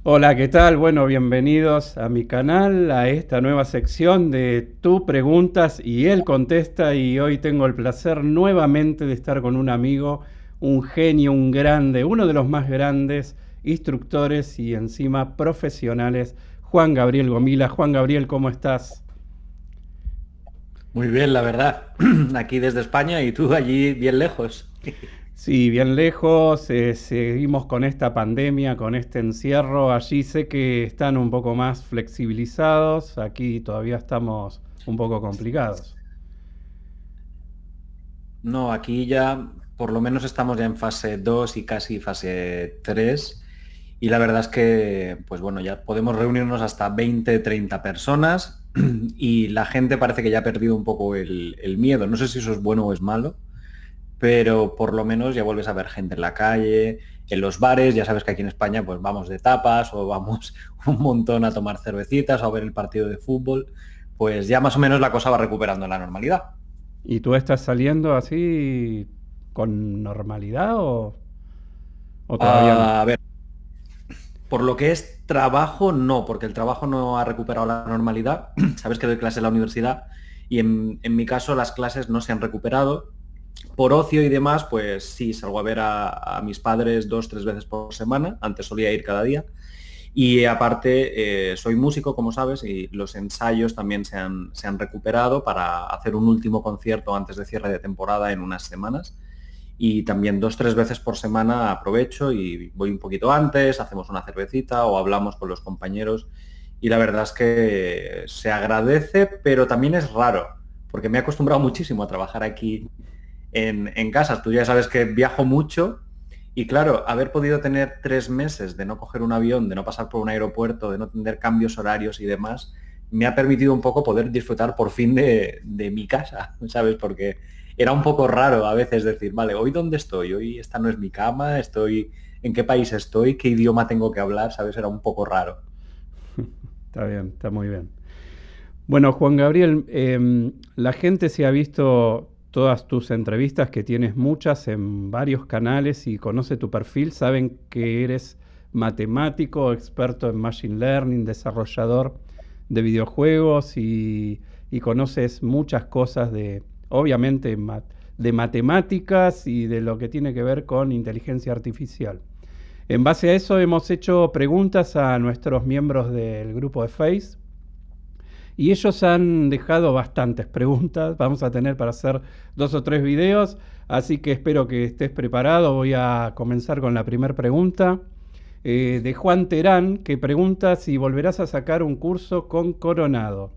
Hola, ¿qué tal? Bueno, bienvenidos a mi canal, a esta nueva sección de tú preguntas y él contesta y hoy tengo el placer nuevamente de estar con un amigo, un genio, un grande, uno de los más grandes instructores y encima profesionales, Juan Gabriel Gomila. Juan Gabriel, ¿cómo estás? Muy bien, la verdad. Aquí desde España y tú allí bien lejos. Sí, bien lejos, seguimos con esta pandemia, con este encierro. Allí sé que están un poco más flexibilizados, aquí todavía estamos un poco complicados. No, aquí ya por lo menos estamos ya en fase 2 y casi fase 3. Y la verdad es que, pues bueno, ya podemos reunirnos hasta 20, 30 personas y la gente parece que ya ha perdido un poco el miedo. No sé si eso es bueno o es malo, pero por lo menos ya vuelves a ver gente en la calle, en los bares. Ya sabes que aquí en España pues vamos de tapas o vamos un montón a tomar cervecitas o a ver el partido de fútbol. Pues ya más o menos la cosa va recuperando la normalidad. ¿Y tú estás saliendo así con normalidad o todavía no? A ver, por lo que es trabajo, no, porque el trabajo no ha recuperado la normalidad. Sabes que doy clase en la universidad y en mi caso las clases no se han recuperado. Por ocio y demás, pues sí, salgo a ver a mis padres 2, 3 veces por semana. Antes solía ir cada día. Y aparte, soy músico, como sabes, y los ensayos también se han recuperado para hacer un último concierto antes de cierre de temporada en unas semanas. Y también 2, 3 veces por semana aprovecho y voy un poquito antes, hacemos una cervecita o hablamos con los compañeros. Y la verdad es que se agradece, pero también es raro, porque me he acostumbrado muchísimo a trabajar aquí en casa. Tú ya sabes que viajo mucho y claro, haber podido tener 3 meses de no coger un avión, de no pasar por un aeropuerto, de no tener cambios horarios y demás, me ha permitido un poco poder disfrutar por fin de mi casa, ¿sabes? Porque era un poco raro a veces decir, vale, ¿hoy dónde estoy? Hoy esta no es mi cama, estoy, ¿en qué país estoy? ¿Qué idioma tengo que hablar? ¿Sabes? Era un poco raro. Está bien, está muy bien. Bueno, Juan Gabriel, la gente se ha visto todas tus entrevistas, que tienes muchas en varios canales y conoce tu perfil, saben que eres matemático, experto en Machine Learning, desarrollador de videojuegos y conoces muchas cosas de, obviamente, de matemáticas y de lo que tiene que ver con inteligencia artificial. En base a eso hemos hecho preguntas a nuestros miembros del grupo de Face y ellos han dejado bastantes preguntas. Vamos a tener para hacer 2 o 3 videos. Así que espero que estés preparado. Voy a comenzar con la primera pregunta. De Juan Terán, que pregunta si volverás a sacar un curso con Coronado.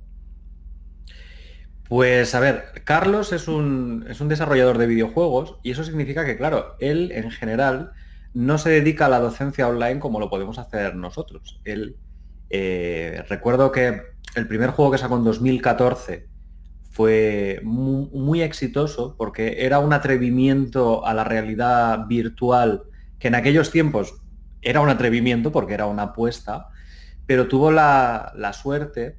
Pues a ver, Carlos es un desarrollador de videojuegos y eso significa que, claro, él en general no se dedica a la docencia online como lo podemos hacer nosotros. Él, recuerdo que el primer juego que sacó en 2014 fue muy exitoso porque era un atrevimiento a la realidad virtual que en aquellos tiempos era un atrevimiento porque era una apuesta, pero tuvo la suerte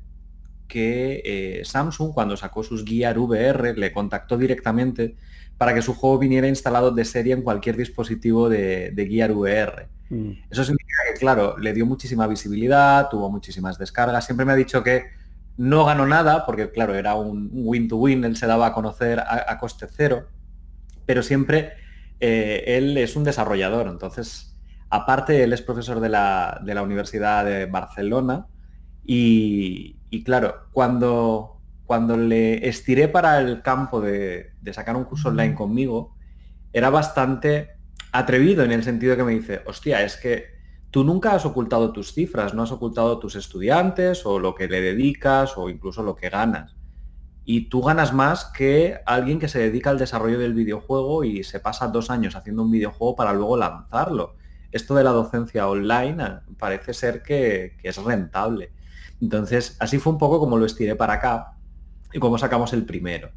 que Samsung, cuando sacó sus Gear VR, le contactó directamente para que su juego viniera instalado de serie en cualquier dispositivo de Gear VR. Mm. Eso significa que, claro, le dio muchísima visibilidad, tuvo muchísimas descargas. Siempre me ha dicho que no ganó nada, porque, claro, era un win-to-win, él se daba a conocer a coste cero, pero siempre él es un desarrollador. Entonces, aparte, él es profesor de la Universidad de Barcelona y claro, cuando le estiré para el campo de sacar un curso online conmigo, era bastante atrevido en el sentido de que me dice, hostia, es que tú nunca has ocultado tus cifras, no has ocultado tus estudiantes o lo que le dedicas o incluso lo que ganas. Y tú ganas más que alguien que se dedica al desarrollo del videojuego y se pasa 2 años haciendo un videojuego para luego lanzarlo. Esto de la docencia online parece ser que es rentable. Entonces, así fue un poco como lo estiré para acá y cómo sacamos el primero.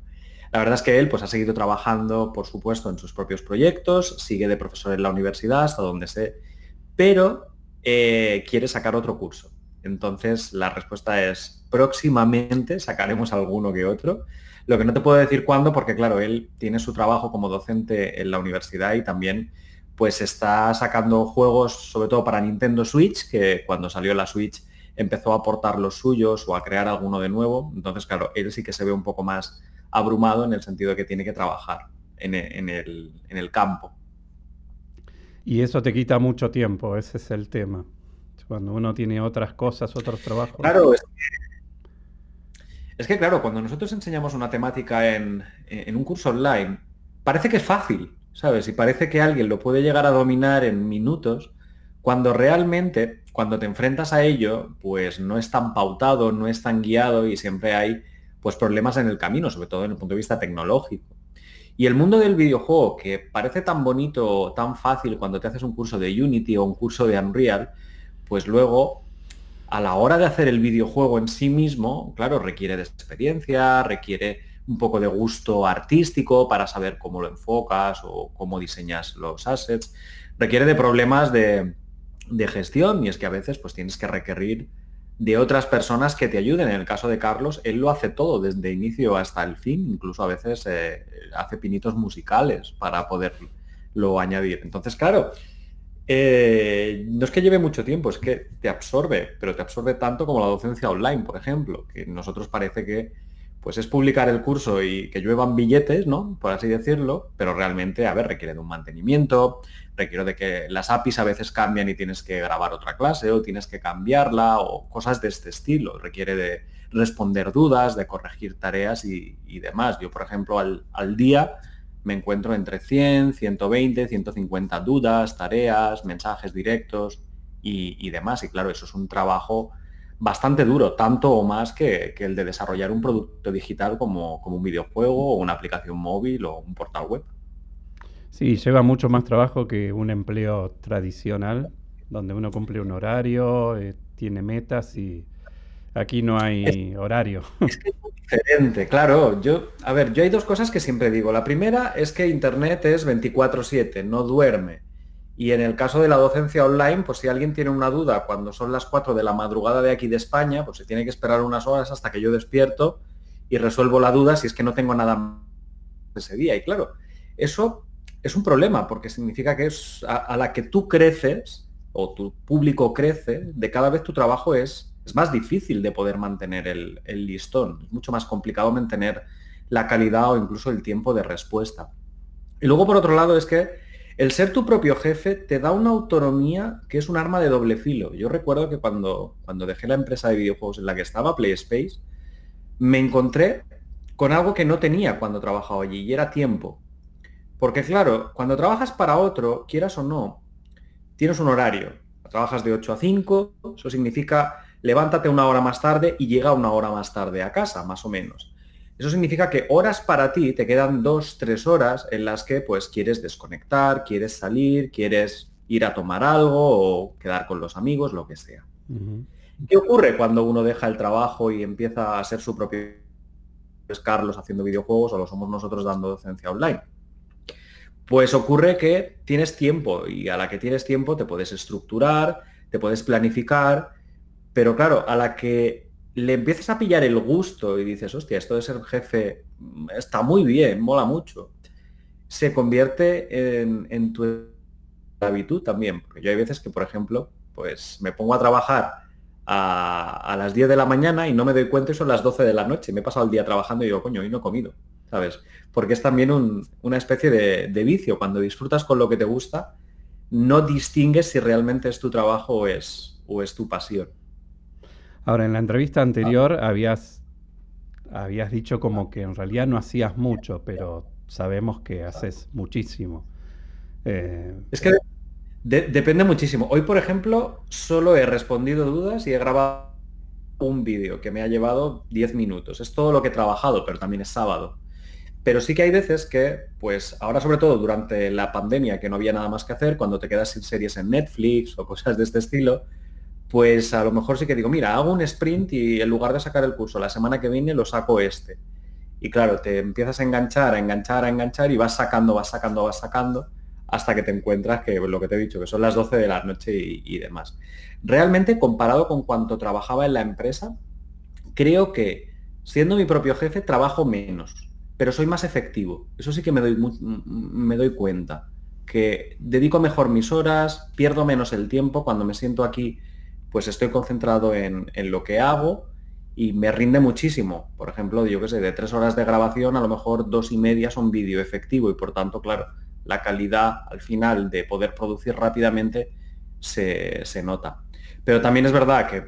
La verdad es que él pues, ha seguido trabajando, por supuesto, en sus propios proyectos, sigue de profesor en la universidad, hasta donde sé, pero quiere sacar otro curso. Entonces, la respuesta es próximamente sacaremos alguno que otro. Lo que no te puedo decir cuándo, porque claro, él tiene su trabajo como docente en la universidad y también pues está sacando juegos sobre todo para Nintendo Switch, que cuando salió la Switch empezó a aportar los suyos o a crear alguno de nuevo. Entonces, claro, él sí que se ve un poco más abrumado en el sentido de que tiene que trabajar en el campo. Y eso te quita mucho tiempo, ese es el tema. Cuando uno tiene otras cosas, otros trabajos. Claro, es que claro, cuando nosotros enseñamos una temática en un curso online, parece que es fácil, ¿sabes? Y parece que alguien lo puede llegar a dominar en minutos, cuando realmente, cuando te enfrentas a ello, pues no es tan pautado, no es tan guiado y siempre hay pues problemas en el camino, sobre todo en el punto de vista tecnológico. Y el mundo del videojuego, que parece tan bonito, tan fácil cuando te haces un curso de Unity o un curso de Unreal, pues luego a la hora de hacer el videojuego en sí mismo, claro, requiere de experiencia, requiere un poco de gusto artístico para saber cómo lo enfocas o cómo diseñas los assets, requiere de problemas de gestión y es que a veces pues tienes que requerir de otras personas que te ayuden. En el caso de Carlos, él lo hace todo desde inicio hasta el fin, incluso a veces hace pinitos musicales para poderlo añadir. Entonces, claro, no es que lleve mucho tiempo, es que te absorbe, pero te absorbe tanto como la docencia online, por ejemplo, que nosotros parece que pues es publicar el curso y que lluevan billetes, ¿no? Por así decirlo, pero realmente, a ver, requiere de un mantenimiento, requiere de que las APIs a veces cambian y tienes que grabar otra clase o tienes que cambiarla o cosas de este estilo, requiere de responder dudas, de corregir tareas y demás. Yo, por ejemplo, al día me encuentro entre 100, 120, 150 dudas, tareas, mensajes directos y demás. Y claro, eso es un trabajo bastante duro, tanto o más que el de desarrollar un producto digital como un videojuego o una aplicación móvil o un portal web. Sí, lleva mucho más trabajo que un empleo tradicional, donde uno cumple un horario, tiene metas y aquí no Es, hay horario. es que es muy diferente, claro. Yo hay dos cosas que siempre digo. La primera es que Internet es 24/7, no duerme. Y en el caso de la docencia online, pues si alguien tiene una duda cuando son las 4 de la madrugada de aquí de España, pues se tiene que esperar unas horas hasta que yo despierto y resuelvo la duda si es que no tengo nada más ese día. Y claro, eso es un problema porque significa que es a la que tú creces o tu público crece, de cada vez tu trabajo es más difícil de poder mantener el listón. Es mucho más complicado mantener la calidad o incluso el tiempo de respuesta. Y luego, por otro lado, es que el ser tu propio jefe te da una autonomía que es un arma de doble filo. Yo recuerdo que cuando dejé la empresa de videojuegos en la que estaba, PlaySpace, me encontré con algo que no tenía cuando trabajaba allí y era tiempo. Porque claro, cuando trabajas para otro, quieras o no, tienes un horario. Trabajas de 8 a 5, eso significa levántate una hora más tarde y llega una hora más tarde a casa, más o menos. Eso significa que horas para ti te quedan 2, 3 horas en las que pues quieres desconectar, quieres salir, quieres ir a tomar algo o quedar con los amigos, lo que sea. Ujú. ¿Qué ocurre cuando uno deja el trabajo y empieza a ser su propio Carlos haciendo videojuegos o lo somos nosotros dando docencia online? Pues ocurre que tienes tiempo y a la que tienes tiempo te puedes estructurar, te puedes planificar, pero claro, a la que le empiezas a pillar el gusto y dices, hostia, esto de ser jefe está muy bien, mola mucho, se convierte en tu esclavitud también. Porque yo hay veces que, por ejemplo, pues me pongo a trabajar a las 10 de la mañana y no me doy cuenta y son las 12 de la noche. Me he pasado el día trabajando y digo, coño, hoy no he comido, ¿sabes? Porque es también una especie de vicio. Cuando disfrutas con lo que te gusta, no distingues si realmente es tu trabajo o es tu pasión. Ahora, en la entrevista anterior habías dicho como que en realidad no hacías mucho, pero sabemos que haces muchísimo. Eh, Es que depende muchísimo. Hoy, por ejemplo, solo he respondido dudas y he grabado un vídeo que me ha llevado 10 minutos. Es todo lo que he trabajado, pero también es sábado. Pero sí que hay veces que, pues ahora sobre todo durante la pandemia, que no había nada más que hacer, cuando te quedas sin series en Netflix o cosas de este estilo, pues a lo mejor sí que digo, mira, hago un sprint y en lugar de sacar el curso la semana que viene, lo saco este. Y claro, te empiezas a enganchar, a enganchar, a enganchar y vas sacando, vas sacando, vas sacando, hasta que te encuentras que lo que te he dicho, que son las 12 de la noche y demás. Realmente, comparado con cuando trabajaba en la empresa, creo que siendo mi propio jefe trabajo menos, pero soy más efectivo. Eso sí que me doy cuenta. que dedico mejor mis horas, pierdo menos el tiempo. Cuando me siento aquí, pues estoy concentrado en lo que hago y me rinde muchísimo. Por ejemplo, yo qué sé, de 3 horas de grabación, a lo mejor 2,5 son vídeo efectivo y por tanto, claro, la calidad al final de poder producir rápidamente se nota. Pero también es verdad que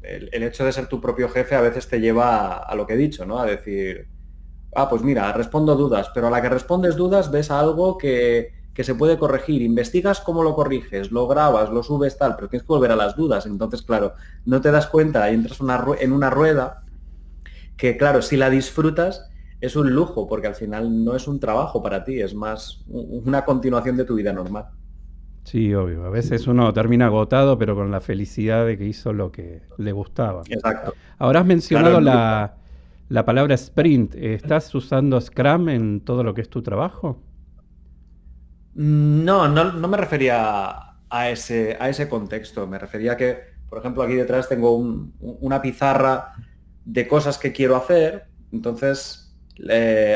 el hecho de ser tu propio jefe a veces te lleva a lo que he dicho, ¿no? A decir, pues mira, respondo dudas, pero a la que respondes dudas ves algo que se puede corregir, investigas cómo lo corriges, lo grabas, lo subes tal, pero tienes que volver a las dudas. Entonces, claro, no te das cuenta y entras en una rueda que, claro, si la disfrutas es un lujo, porque al final no es un trabajo para ti, es más una continuación de tu vida normal. Sí, obvio. A veces uno termina agotado, pero con la felicidad de que hizo lo que le gustaba. Exacto. Ahora has Claro, mencionado la palabra sprint. ¿Estás usando Scrum en todo lo que es tu trabajo? no me refería a ese contexto. Me refería a que, por ejemplo, aquí detrás tengo una pizarra de cosas que quiero hacer. Entonces,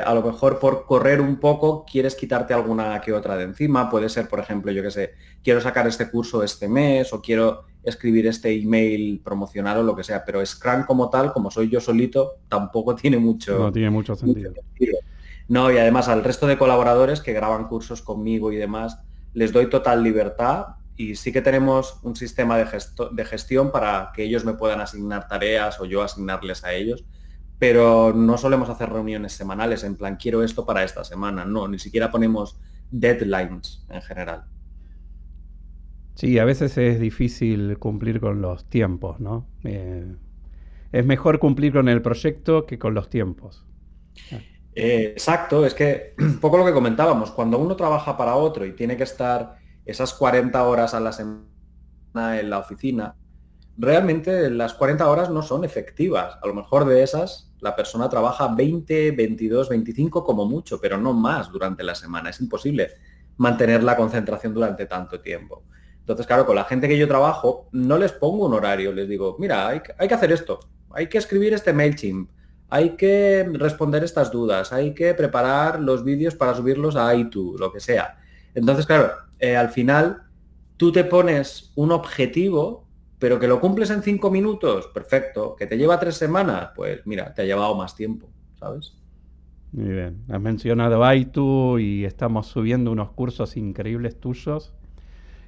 a lo mejor por correr un poco quieres quitarte alguna que otra de encima. Puede ser, por ejemplo, yo qué sé, quiero sacar este curso este mes o quiero escribir este email promocional o lo que sea. Pero Scrum como tal, como soy yo solito, tampoco tiene No mucho, tiene mucho mucho sentido. sentido. No, y además al resto de colaboradores que graban cursos conmigo y demás, les doy total libertad y sí que tenemos un sistema de gestión para que ellos me puedan asignar tareas o yo asignarles a ellos, pero no solemos hacer reuniones semanales en plan quiero esto para esta semana, no, ni siquiera ponemos deadlines en general. Sí, a veces es difícil cumplir con los tiempos, ¿no? Es mejor cumplir con el proyecto que con los tiempos. Ah, Exacto, es que un poco lo que comentábamos, cuando uno trabaja para otro y tiene que estar esas 40 horas a la semana en la oficina, realmente las 40 horas no son efectivas. A lo mejor de esas la persona trabaja 20, 22, 25 como mucho, pero no más durante la semana. Es imposible mantener la concentración durante tanto tiempo. Entonces, claro, con la gente que yo trabajo no les pongo un horario, les digo, mira, hay que hacer esto, hay que escribir este MailChimp, hay que responder estas dudas, hay que preparar los vídeos para subirlos a iTunes, lo que sea. Entonces, claro, al final tú te pones un objetivo, pero que lo cumples en 5 minutos, perfecto. Que te lleva 3 semanas, pues mira, te ha llevado más tiempo, ¿sabes? muy bien. Has mencionado Aitu y estamos subiendo unos cursos increíbles tuyos.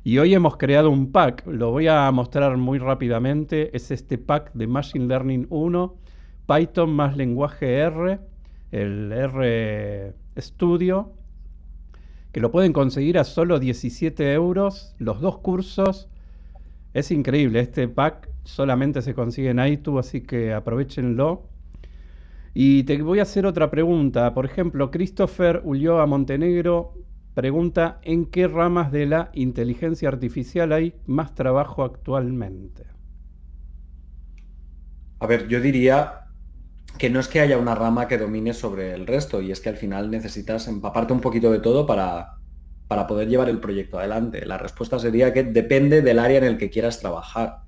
Y hoy hemos creado un pack, lo voy a mostrar muy rápidamente. Es este pack de Machine Learning 1, Python más lenguaje R, el R Studio, que lo pueden conseguir a solo 17 euros, los dos cursos. Es increíble, este pack solamente se consigue en iTunes, así que aprovechenlo. Y te voy a hacer otra pregunta. Por ejemplo, Christopher Ulloa Montenegro pregunta, ¿en qué ramas de la inteligencia artificial hay más trabajo actualmente? A ver, yo diría que no es que haya una rama que domine sobre el resto, y es que al final necesitas empaparte un poquito de todo para poder llevar el proyecto adelante. La respuesta sería que depende del área en el que quieras trabajar.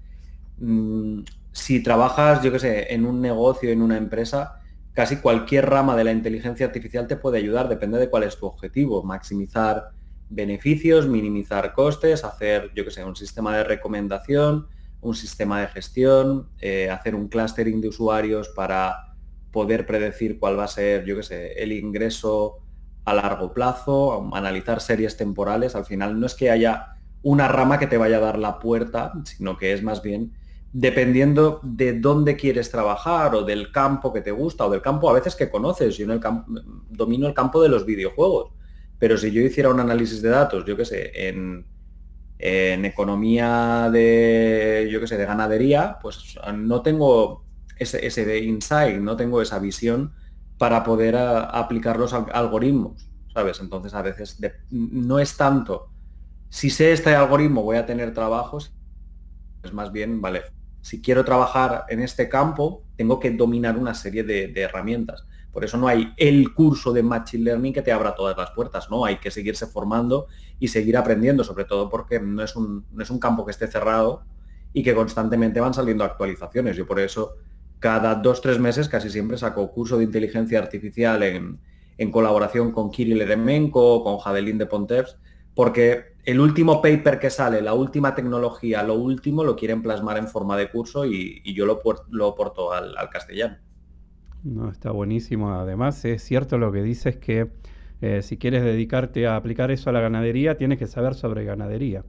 Si trabajas, yo qué sé, en un negocio, en una empresa, casi cualquier rama de la inteligencia artificial te puede ayudar, depende de cuál es tu objetivo, maximizar beneficios, minimizar costes, hacer, yo qué sé, un sistema de recomendación, un sistema de gestión, hacer un clustering de usuarios para poder predecir cuál va a ser, yo qué sé, el ingreso a largo plazo, analizar series temporales. Al final no es que haya una rama que te vaya a dar la puerta, sino que es más bien dependiendo de dónde quieres trabajar o del campo que te gusta o del campo a veces que conoces. Yo domino el campo de los videojuegos, pero si yo hiciera un análisis de datos, yo qué sé, en economía de, yo qué sé, de ganadería, pues no tengo ese insight, no tengo esa visión para poder aplicar los algoritmos, ¿sabes? Entonces a veces no es tanto, si sé este algoritmo voy a tener trabajos, es más bien, vale, si quiero trabajar en este campo, tengo que dominar una serie de herramientas. Por eso no hay el curso de Machine Learning que te abra todas las puertas, ¿no? Hay que seguirse formando y seguir aprendiendo, sobre todo porque no es un campo que esté cerrado y que constantemente van saliendo actualizaciones. Yo por eso cada 2, 3 meses casi siempre saco curso de inteligencia artificial en colaboración con Kirill Eremenko, con Jadelín de Pontevs, porque el último paper que sale, la última tecnología, lo último lo quieren plasmar en forma de curso y yo lo porto al castellano. No, está buenísimo. Además, es cierto lo que dices que si quieres dedicarte a aplicar eso a la ganadería, tienes que saber sobre ganadería.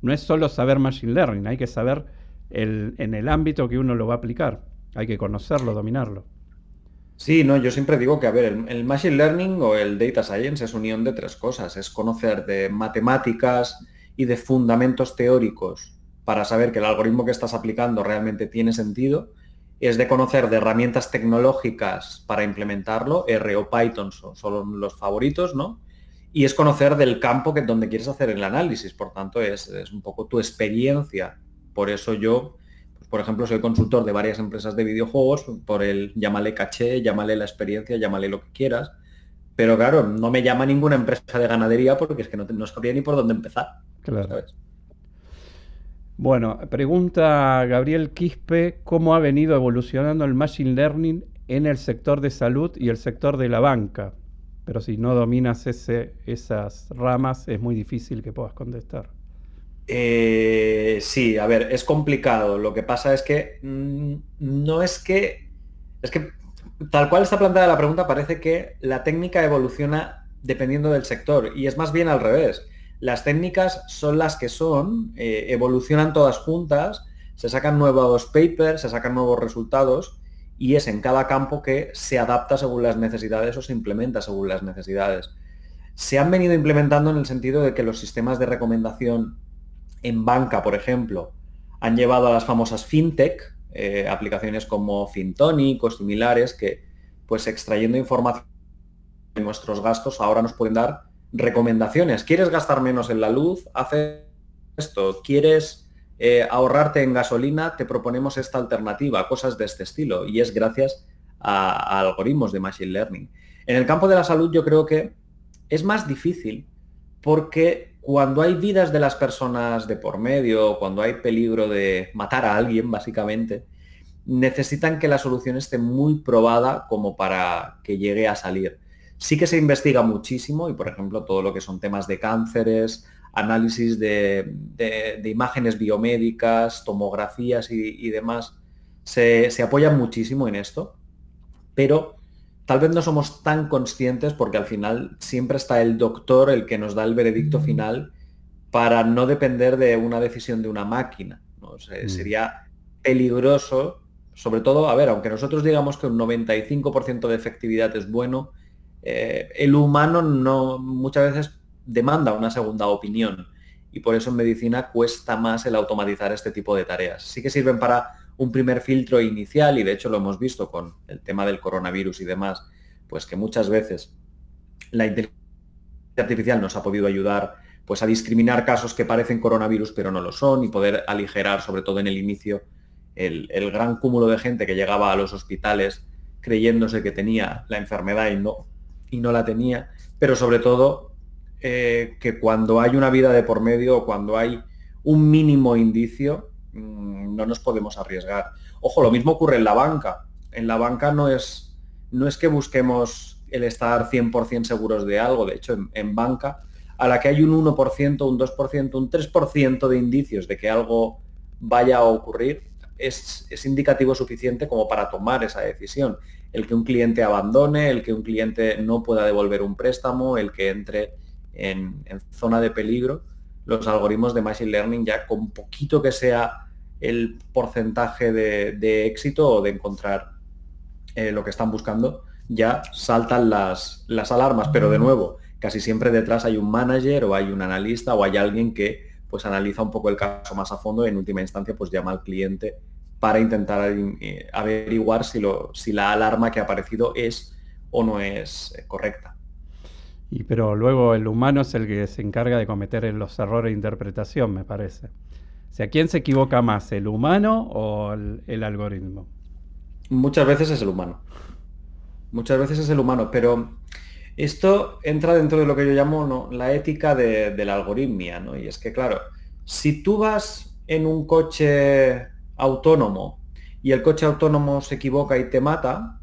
No es solo saber Machine Learning, hay que saber en el ámbito que uno lo va a aplicar. Hay que conocerlo, dominarlo. Sí, no, yo siempre digo que, a ver, el Machine Learning o el Data Science es unión de tres cosas. Es conocer de matemáticas y de fundamentos teóricos para saber que el algoritmo que estás aplicando realmente tiene sentido. Es de conocer de herramientas tecnológicas para implementarlo. R o Python son los favoritos, ¿no? Y es conocer del campo donde quieres hacer el análisis. Por tanto, es un poco tu experiencia. Por eso yo, por ejemplo, soy consultor de varias empresas de videojuegos, por el llámale caché, llámale la experiencia, llámale lo que quieras. Pero claro, no me llama ninguna empresa de ganadería porque es que no sabría ni por dónde empezar, Claro. ¿sabes? Bueno, pregunta Gabriel Quispe, ¿cómo ha venido evolucionando el Machine Learning en el sector de salud y el sector de la banca? Pero si no dominas esas ramas, es muy difícil que puedas contestar. Sí, a ver, es complicado. Lo que pasa es que no es que tal cual está planteada la pregunta, parece que la técnica evoluciona dependiendo del sector y es más bien al revés. Las técnicas son las que son, evolucionan todas juntas, se sacan nuevos papers, se sacan nuevos resultados y es en cada campo que se adapta según las necesidades o se implementa según las necesidades. Se han venido implementando en el sentido de que los sistemas de recomendación en banca, por ejemplo, han llevado a las famosas fintech, aplicaciones como Fintonic o similares, que pues extrayendo información de nuestros gastos ahora nos pueden dar recomendaciones. ¿Quieres gastar menos en la luz? Haz esto. ¿Quieres ahorrarte en gasolina? Te proponemos esta alternativa, cosas de este estilo. Y es gracias a algoritmos de Machine Learning. En el campo de la salud yo creo que es más difícil porque cuando hay vidas de las personas de por medio, cuando hay peligro de matar a alguien, básicamente, necesitan que la solución esté muy probada como para que llegue a salir. Sí que se investiga muchísimo y, por ejemplo, todo lo que son temas de cánceres, análisis de imágenes biomédicas, tomografías y demás, se apoyan muchísimo en esto, pero tal vez no somos tan conscientes porque al final siempre está el doctor el que nos da el veredicto final para no depender de una decisión de una máquina, ¿no? Sería peligroso, sobre todo, a ver, aunque nosotros digamos que un 95% de efectividad es bueno, el humano no muchas veces demanda una segunda opinión y por eso en medicina cuesta más el automatizar este tipo de tareas. Sí que sirven para un primer filtro inicial y de hecho lo hemos visto con el tema del coronavirus y demás, pues que muchas veces la inteligencia artificial nos ha podido ayudar pues a discriminar casos que parecen coronavirus pero no lo son y poder aligerar, sobre todo en el inicio, el gran cúmulo de gente que llegaba a los hospitales creyéndose que tenía la enfermedad y no la tenía, pero sobre todo que cuando hay una vida de por medio o cuando hay un mínimo indicio, no nos podemos arriesgar. Ojo, lo mismo ocurre en la banca. En la banca no es que busquemos el estar 100% seguros de algo. De hecho, en banca, a la que hay un 1%, un 2%, un 3% de indicios de que algo vaya a ocurrir, es indicativo suficiente como para tomar esa decisión. El que un cliente abandone, el que un cliente no pueda devolver un préstamo, el que entre en zona de peligro, los algoritmos de Machine Learning ya con poquito que sea el porcentaje de éxito o de encontrar lo que están buscando, ya saltan las alarmas, pero de nuevo, casi siempre detrás hay un manager o hay un analista o hay alguien que pues analiza un poco el caso más a fondo y en última instancia pues llama al cliente para intentar averiguar si la alarma que ha aparecido es o no es correcta. Pero luego el humano es el que se encarga de cometer los errores de interpretación, me parece. O sea, ¿quién se equivoca más, el humano o el algoritmo? Muchas veces es el humano. Muchas veces es el humano, pero esto entra dentro de lo que yo llamo, ¿no?, la ética de la algoritmia, ¿no? Y es que, claro, si tú vas en un coche autónomo y el coche autónomo se equivoca y te mata,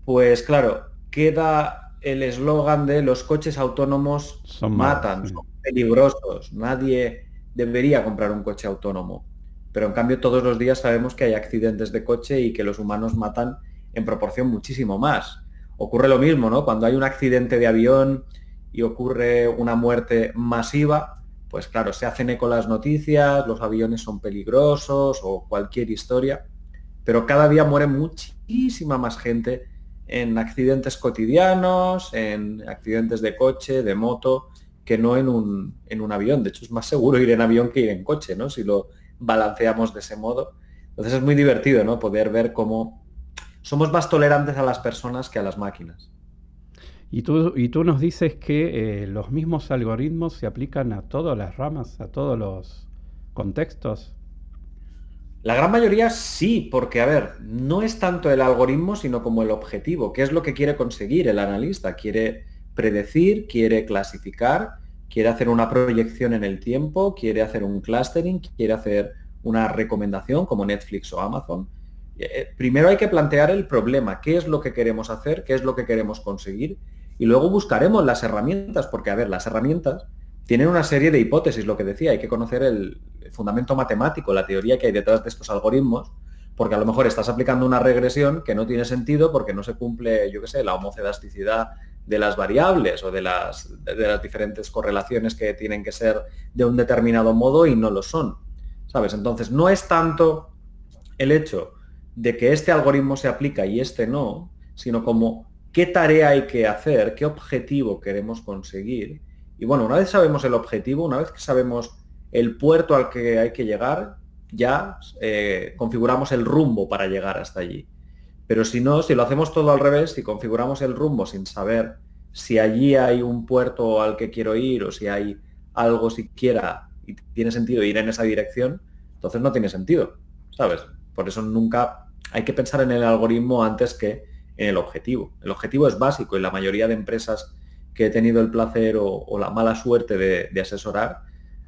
pues claro, queda el eslogan de los coches autónomos Son malos. matan, son peligrosos, nadie debería comprar un coche autónomo. Pero en cambio todos los días sabemos que hay accidentes de coche y que los humanos matan en proporción muchísimo más. Ocurre lo mismo, ¿no? Cuando hay un accidente de avión y ocurre una muerte masiva, pues claro, se hacen eco las noticias, los aviones son peligrosos o cualquier historia, pero cada día muere muchísima más gente en accidentes cotidianos, en accidentes de coche, de moto, que no en un avión. De hecho, es más seguro ir en avión que ir en coche, ¿no? Si lo balanceamos de ese modo. Entonces es muy divertido, ¿no? Poder ver cómo somos más tolerantes a las personas que a las máquinas. Y tú nos dices que los mismos algoritmos se aplican a todas las ramas, a todos los contextos. La gran mayoría sí, porque a ver, no es tanto el algoritmo, sino como el objetivo. ¿Qué es lo que quiere conseguir el analista? Quiere predecir, quiere clasificar, quiere hacer una proyección en el tiempo, quiere hacer un clustering, quiere hacer una recomendación como Netflix o Amazon. Primero hay que plantear el problema, qué es lo que queremos hacer, qué es lo que queremos conseguir, y luego buscaremos las herramientas, porque a ver, las herramientas tienen una serie de hipótesis, lo que decía, hay que conocer el fundamento matemático, la teoría que hay detrás de estos algoritmos, porque a lo mejor estás aplicando una regresión que no tiene sentido porque no se cumple, yo qué sé, la homocedasticidad de las variables o de las diferentes correlaciones que tienen que ser de un determinado modo y no lo son, ¿sabes? Entonces, no es tanto el hecho de que este algoritmo se aplica y este no, sino como qué tarea hay que hacer, qué objetivo queremos conseguir. Y bueno, una vez sabemos el objetivo, una vez que sabemos el puerto al que hay que llegar, ya configuramos el rumbo para llegar hasta allí. Pero si no, si lo hacemos todo al revés, si configuramos el rumbo sin saber si allí hay un puerto al que quiero ir o si hay algo siquiera y tiene sentido ir en esa dirección, entonces no tiene sentido, ¿sabes? Por eso nunca hay que pensar en el algoritmo antes que en el objetivo. El objetivo es básico y la mayoría de empresas que he tenido el placer o la mala suerte de asesorar,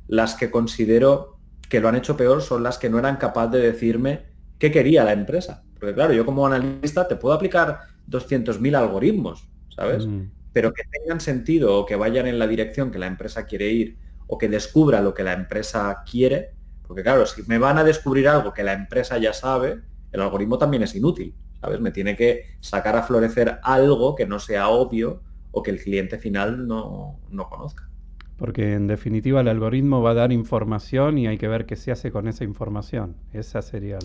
las que considero que lo han hecho peor son las que no eran capaces de decirme qué quería la empresa. Porque claro, yo como analista te puedo aplicar 200.000 algoritmos, ¿sabes? Mm. Pero que tengan sentido o que vayan en la dirección que la empresa quiere ir o que descubra lo que la empresa quiere, porque claro, si me van a descubrir algo que la empresa ya sabe, el algoritmo también es inútil, ¿sabes? Me tiene que sacar a florecer algo que no sea obvio o que el cliente final no conozca. Porque en definitiva el algoritmo va a dar información y hay que ver qué se hace con esa información. Ese sería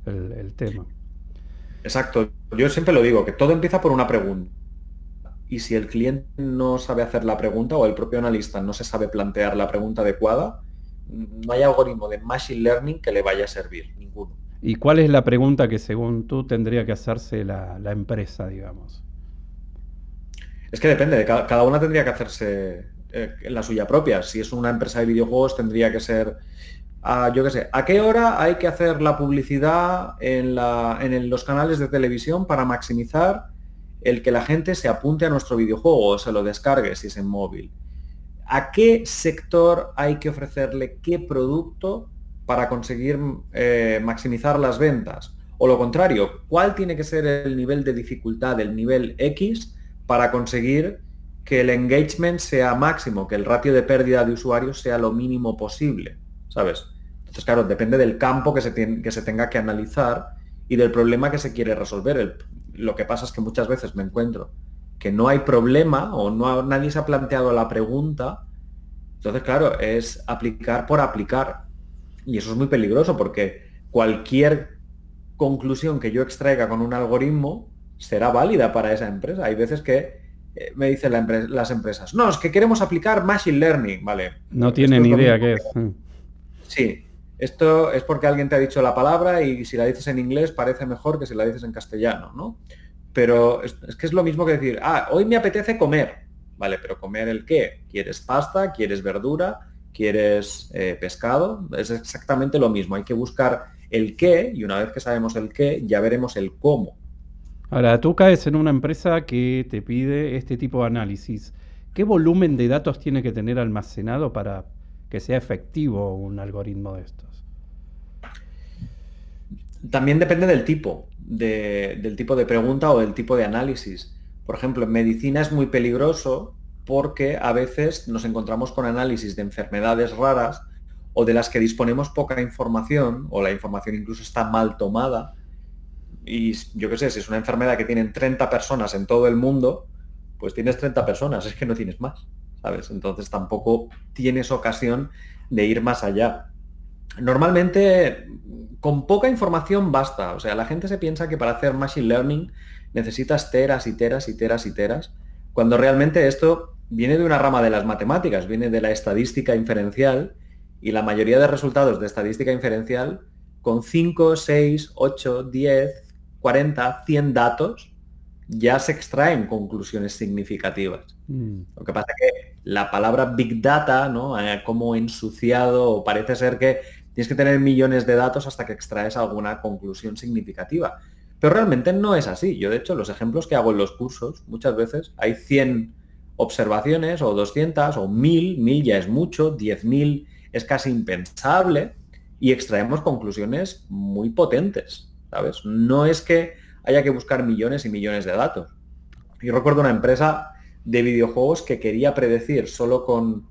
el tema. Exacto. Yo siempre lo digo, que todo empieza por una pregunta. Y si el cliente no sabe hacer la pregunta o el propio analista no se sabe plantear la pregunta adecuada, no hay algoritmo de machine learning que le vaya a servir, ninguno. ¿Y cuál es la pregunta que según tú tendría que hacerse la empresa, digamos? Es que depende, cada una tendría que hacerse la suya propia. Si es una empresa de videojuegos tendría que ser, yo qué sé, ¿a qué hora hay que hacer la publicidad en los canales de televisión para maximizar el que la gente se apunte a nuestro videojuego o se lo descargue si es en móvil? ¿A qué sector hay que ofrecerle qué producto para conseguir maximizar las ventas? O lo contrario, ¿cuál tiene que ser el nivel de dificultad, el nivel X, para conseguir que el engagement sea máximo, que el ratio de pérdida de usuarios sea lo mínimo posible? ¿Sabes? Entonces, claro, depende del campo que se tenga que analizar y del problema que se quiere resolver. Lo que pasa es que muchas veces me encuentro que no hay problema o nadie se ha planteado la pregunta. Entonces, claro, es aplicar por aplicar. Y eso es muy peligroso porque cualquier conclusión que yo extraiga con un algoritmo será válida para esa empresa. Hay veces que me dicen las empresas, no, es que queremos aplicar Machine Learning. Vale, No esto tienen es lo idea mismo qué que... es. Sí, esto es porque alguien te ha dicho la palabra y si la dices en inglés parece mejor que si la dices en castellano, ¿no? Pero es que es lo mismo que decir, hoy me apetece comer. Vale, pero ¿comer el qué? ¿Quieres pasta? ¿Quieres verdura? ¿Quieres pescado? Es exactamente lo mismo. Hay que buscar el qué y una vez que sabemos el qué, ya veremos el cómo. Ahora, tú caes en una empresa que te pide este tipo de análisis. ¿Qué volumen de datos tiene que tener almacenado para que sea efectivo un algoritmo de estos? También depende del tipo de pregunta o del tipo de análisis. Por ejemplo, en medicina es muy peligroso porque a veces nos encontramos con análisis de enfermedades raras o de las que disponemos poca información, o la información incluso está mal tomada. Y yo qué sé, si es una enfermedad que tienen 30 personas en todo el mundo, pues tienes 30 personas, es que no tienes más, ¿sabes? Entonces tampoco tienes ocasión de ir más allá. Normalmente, con poca información basta. O sea, la gente se piensa que para hacer machine learning necesitas teras y teras y teras y teras, cuando realmente esto viene de una rama de las matemáticas, viene de la estadística inferencial, y la mayoría de resultados de estadística inferencial, con 5, 6, 8, 10, 40, 100 datos, ya se extraen conclusiones significativas. Mm. Lo que pasa es que la palabra Big Data, ¿no? Como ensuciado, o parece ser que tienes que tener millones de datos hasta que extraes alguna conclusión significativa. Pero realmente no es así. Yo, de hecho, los ejemplos que hago en los cursos, muchas veces hay 100 observaciones o 200 o 1000 ya es mucho, 10.000 es casi impensable, y extraemos conclusiones muy potentes, ¿sabes? No es que haya que buscar millones y millones de datos. Yo recuerdo una empresa de videojuegos que quería predecir solo con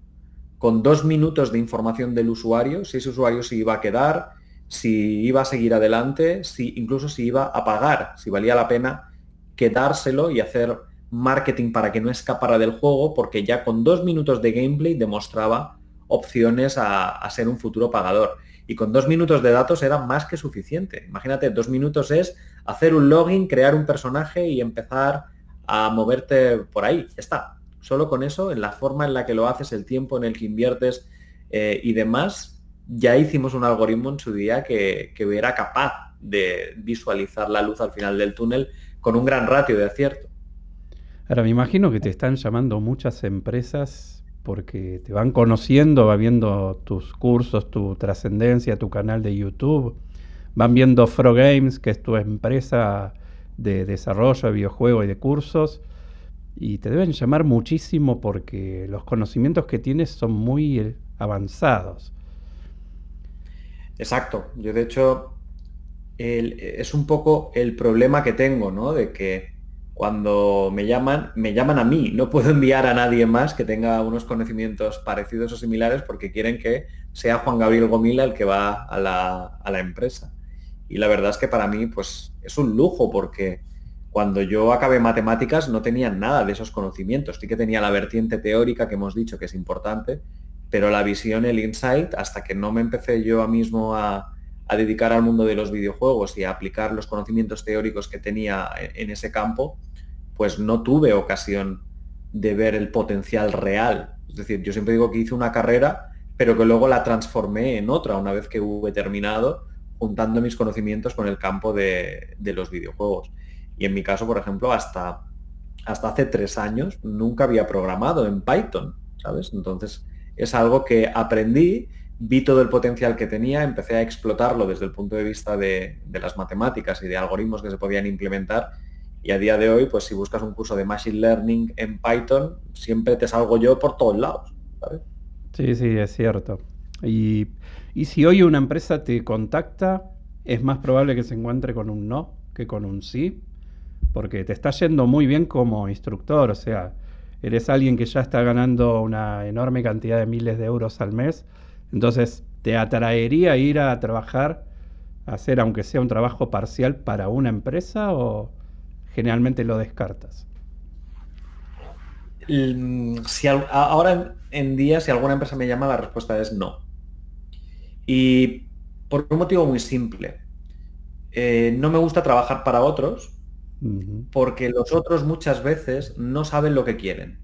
2 minutos de información del usuario, si ese usuario se iba a quedar, si iba a seguir adelante, incluso si iba a pagar, si valía la pena quedárselo y hacer marketing para que no escapara del juego, porque ya con 2 minutos de gameplay demostraba opciones a ser un futuro pagador. Y con 2 minutos de datos era más que suficiente. Imagínate, 2 minutos es hacer un login, crear un personaje y empezar a moverte por ahí. Está. Solo con eso, en la forma en la que lo haces, el tiempo en el que inviertes y demás, ya hicimos un algoritmo en su día que era capaz de visualizar la luz al final del túnel con un gran ratio de acierto. Ahora, me imagino que te están llamando muchas empresas porque te van conociendo, va viendo tus cursos, tu trascendencia, tu canal de YouTube, van viendo Fro Games, que es tu empresa de desarrollo de videojuegos y de cursos, y te deben llamar muchísimo porque los conocimientos que tienes son muy avanzados. Exacto. Yo, de hecho, es un poco el problema que tengo, ¿no? De que cuando me llaman a mí, no puedo enviar a nadie más que tenga unos conocimientos parecidos o similares, porque quieren que sea Juan Gabriel Gomila el que va a la empresa. Y la verdad es que para mí, pues, es un lujo, porque cuando yo acabé matemáticas no tenía nada de esos conocimientos. Sí que tenía la vertiente teórica que hemos dicho que es importante, pero la visión, el insight, hasta que no me empecé yo mismo a dedicar al mundo de los videojuegos y a aplicar los conocimientos teóricos que tenía en ese campo, pues no tuve ocasión de ver el potencial real. Es decir, yo siempre digo que hice una carrera, pero que luego la transformé en otra una vez que hube terminado, juntando mis conocimientos con el campo de los videojuegos. Y en mi caso, por ejemplo, hasta hace 3 años nunca había programado en Python, ¿sabes? Entonces es algo que aprendí, vi todo el potencial que tenía, empecé a explotarlo desde el punto de vista de las matemáticas y de algoritmos que se podían implementar, y a día de hoy, pues si buscas un curso de Machine Learning en Python, siempre te salgo yo por todos lados, ¿sabes? Sí, sí, es cierto. Y, y si hoy una empresa te contacta, es más probable que se encuentre con un no que con un sí, porque te está yendo muy bien como instructor, o sea, eres alguien que ya está ganando una enorme cantidad de miles de euros al mes, entonces te atraería ir a trabajar, a hacer aunque sea un trabajo parcial para una empresa, o generalmente lo descartas. Ahora en día, si alguna empresa me llama, la respuesta es no. Y por un motivo muy simple. No me gusta trabajar para otros, Ujú. porque los otros muchas veces no saben lo que quieren.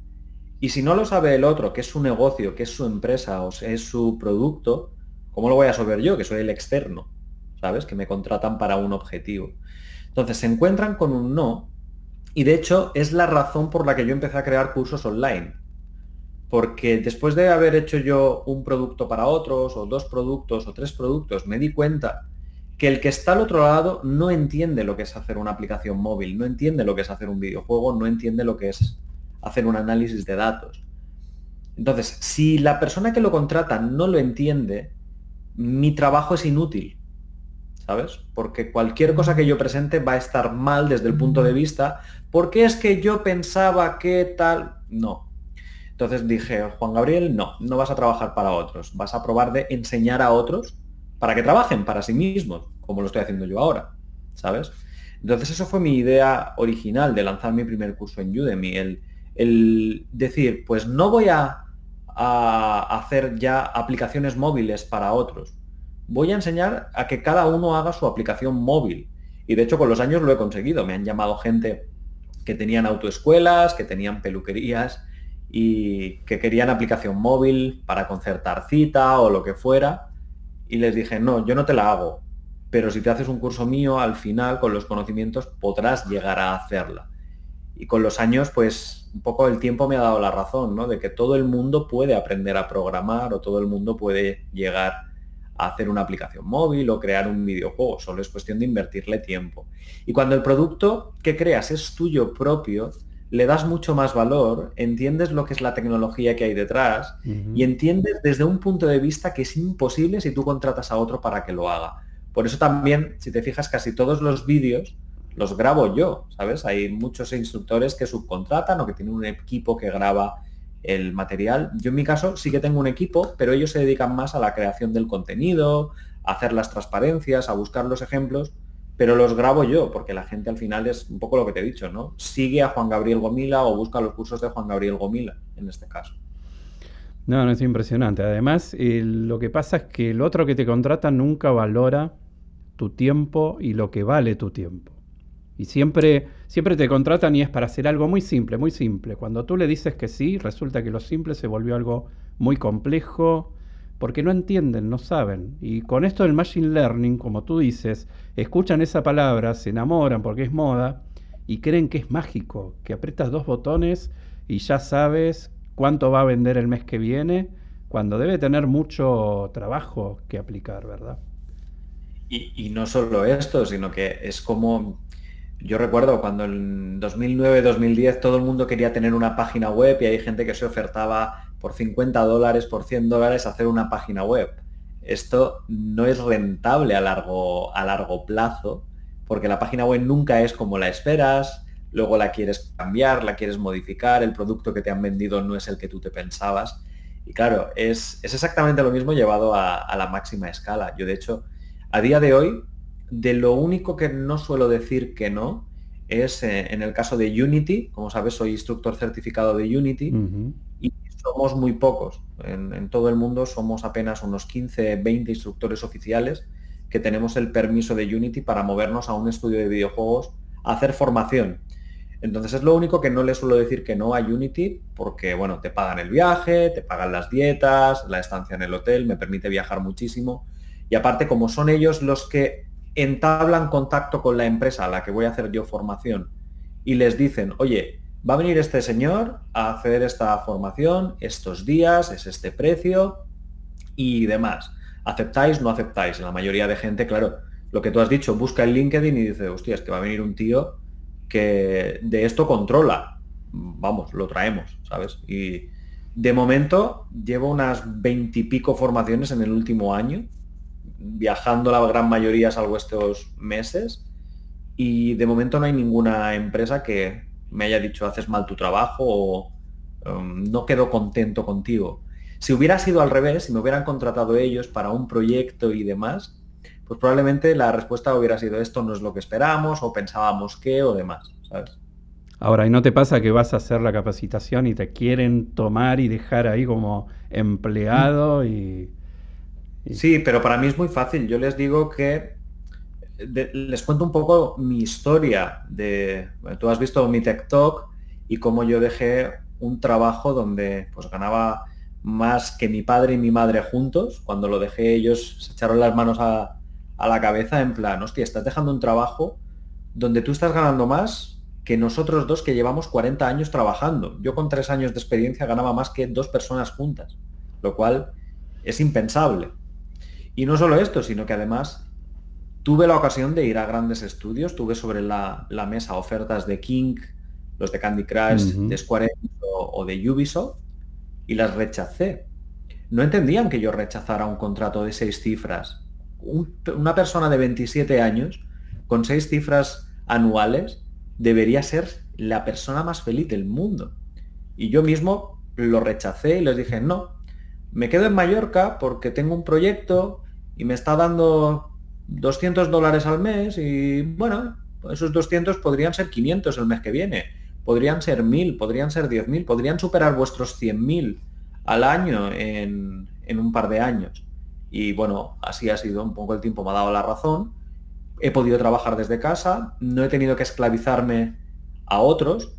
Y si no lo sabe el otro, que es su negocio, que es su empresa o es su producto, ¿cómo lo voy a saber yo, que soy el externo? ¿Sabes? Que me contratan para un objetivo. Entonces se encuentran con un no, y de hecho es la razón por la que yo empecé a crear cursos online. Porque después de haber hecho yo un producto para otros, o 2 productos, o 3 productos, me di cuenta que el que está al otro lado no entiende lo que es hacer una aplicación móvil, no entiende lo que es hacer un videojuego, no entiende lo que es hacer un análisis de datos. Entonces, si la persona que lo contrata no lo entiende, mi trabajo es inútil, ¿sabes? Porque cualquier cosa que yo presente va a estar mal desde el punto de vista, porque es que yo pensaba que tal... No. Entonces dije, Juan Gabriel, no vas a trabajar para otros, vas a probar de enseñar a otros para que trabajen para sí mismos, como lo estoy haciendo yo ahora, ¿sabes? Entonces eso fue mi idea original de lanzar mi primer curso en Udemy, el decir, pues no voy a hacer ya aplicaciones móviles para otros, voy a enseñar a que cada uno haga su aplicación móvil. Y de hecho con los años lo he conseguido, me han llamado gente que tenían autoescuelas, que tenían peluquerías y que querían aplicación móvil para concertar cita o lo que fuera. Y les dije, no, yo no te la hago, pero si te haces un curso mío, al final, con los conocimientos, podrás llegar a hacerla. Y con los años, pues, un poco el tiempo me ha dado la razón, ¿no? De que todo el mundo puede aprender a programar o todo el mundo puede llegar a hacer una aplicación móvil o crear un videojuego. Solo es cuestión de invertirle tiempo. Y cuando el producto que creas es tuyo propio, le das mucho más valor, entiendes lo que es la tecnología que hay detrás y entiendes desde un punto de vista que es imposible si tú contratas a otro para que lo haga. Por eso también, si te fijas, casi todos los vídeos los grabo yo, ¿sabes? Hay muchos instructores que subcontratan o que tienen un equipo que graba el material. Yo en mi caso sí que tengo un equipo, pero ellos se dedican más a la creación del contenido, a hacer las transparencias, a buscar los ejemplos, pero los grabo yo, porque la gente al final es un poco lo que te he dicho, ¿no? Sigue a Juan Gabriel Gomila o busca los cursos de Juan Gabriel Gomila, en este caso. No, no es impresionante. Además, lo que pasa es que el otro que te contrata nunca valora tu tiempo y lo que vale tu tiempo. Y siempre te contratan y es para hacer algo muy simple, muy simple. Cuando tú le dices que sí, resulta que lo simple se volvió algo muy complejo, porque no entienden, no saben. Y con esto del machine learning, como tú dices, escuchan esa palabra, se enamoran porque es moda y creen que es mágico, que aprietas dos botones y ya sabes cuánto va a vender el mes que viene, cuando debe tener mucho trabajo que aplicar, ¿verdad? Y no solo esto, sino que es como... Yo recuerdo cuando en 2009-2010 todo el mundo quería tener una página web y hay gente que se ofertaba por $50, por $100 hacer una página web. Esto no es rentable a largo plazo porque la página web nunca es como la esperas, luego la quieres cambiar, la quieres modificar, el producto que te han vendido no es el que tú te pensabas. Y claro, es exactamente lo mismo llevado a la máxima escala. Yo de hecho, a día de hoy, de lo único que no suelo decir que no es en el caso de Unity. Como sabes, soy instructor certificado de Unity Ujú. y somos muy pocos. En todo el mundo somos apenas unos 15, 20 instructores oficiales que tenemos el permiso de Unity para movernos a un estudio de videojuegos a hacer formación. Entonces es lo único que no le suelo decir que no a Unity porque, bueno, te pagan el viaje, te pagan las dietas, la estancia en el hotel, me permite viajar muchísimo. Y aparte, como son ellos los que entablan contacto con la empresa a la que voy a hacer yo formación y les dicen, oye, va a venir este señor a hacer esta formación, estos días, es este precio y demás. ¿Aceptáis? ¿No aceptáis? La mayoría de gente, claro, lo que tú has dicho, busca el LinkedIn y dice, hostia, es que va a venir un tío que de esto controla. Vamos, lo traemos, ¿sabes? Y de momento llevo unas 20 y pico formaciones en el último año, viajando la gran mayoría salvo estos meses, y de momento no hay ninguna empresa que me haya dicho haces mal tu trabajo o no quedo contento contigo. Si hubiera sido al revés, si me hubieran contratado ellos para un proyecto y demás, pues probablemente la respuesta hubiera sido esto no es lo que esperamos o pensábamos que o demás, ¿sabes? Ahora, ¿y no te pasa que vas a hacer la capacitación y te quieren tomar y dejar ahí como empleado y- Sí, pero para mí es muy fácil. Yo les digo que les cuento un poco mi historia de, bueno, tú has visto mi TikTok Talk y cómo yo dejé un trabajo donde pues ganaba más que mi padre y mi madre juntos. Cuando lo dejé ellos se echaron las manos a la cabeza en plan, hostia, estás dejando un trabajo donde tú estás ganando más que nosotros dos que llevamos 40 años trabajando. Yo con 3 años de experiencia ganaba más que 2 personas juntas, lo cual es impensable. Y no solo esto, sino que además tuve la ocasión de ir a grandes estudios, tuve sobre la mesa ofertas de King, los de Candy Crush, de Ujú. Square Enix o de Ubisoft, y las rechacé. No entendían que yo rechazara un contrato de 6 cifras una persona de 27 años con 6 cifras anuales debería ser la persona más feliz del mundo. Y yo mismo lo rechacé y les dije, no, me quedo en Mallorca porque tengo un proyecto y me está dando $200 al mes y bueno, esos 200 podrían ser 500 el mes que viene, podrían ser 1000, podrían ser 10.000, podrían superar vuestros 100.000 al año en un par de años. Y bueno, así ha sido un poco, el tiempo me ha dado la razón. He podido trabajar desde casa, no he tenido que esclavizarme a otros.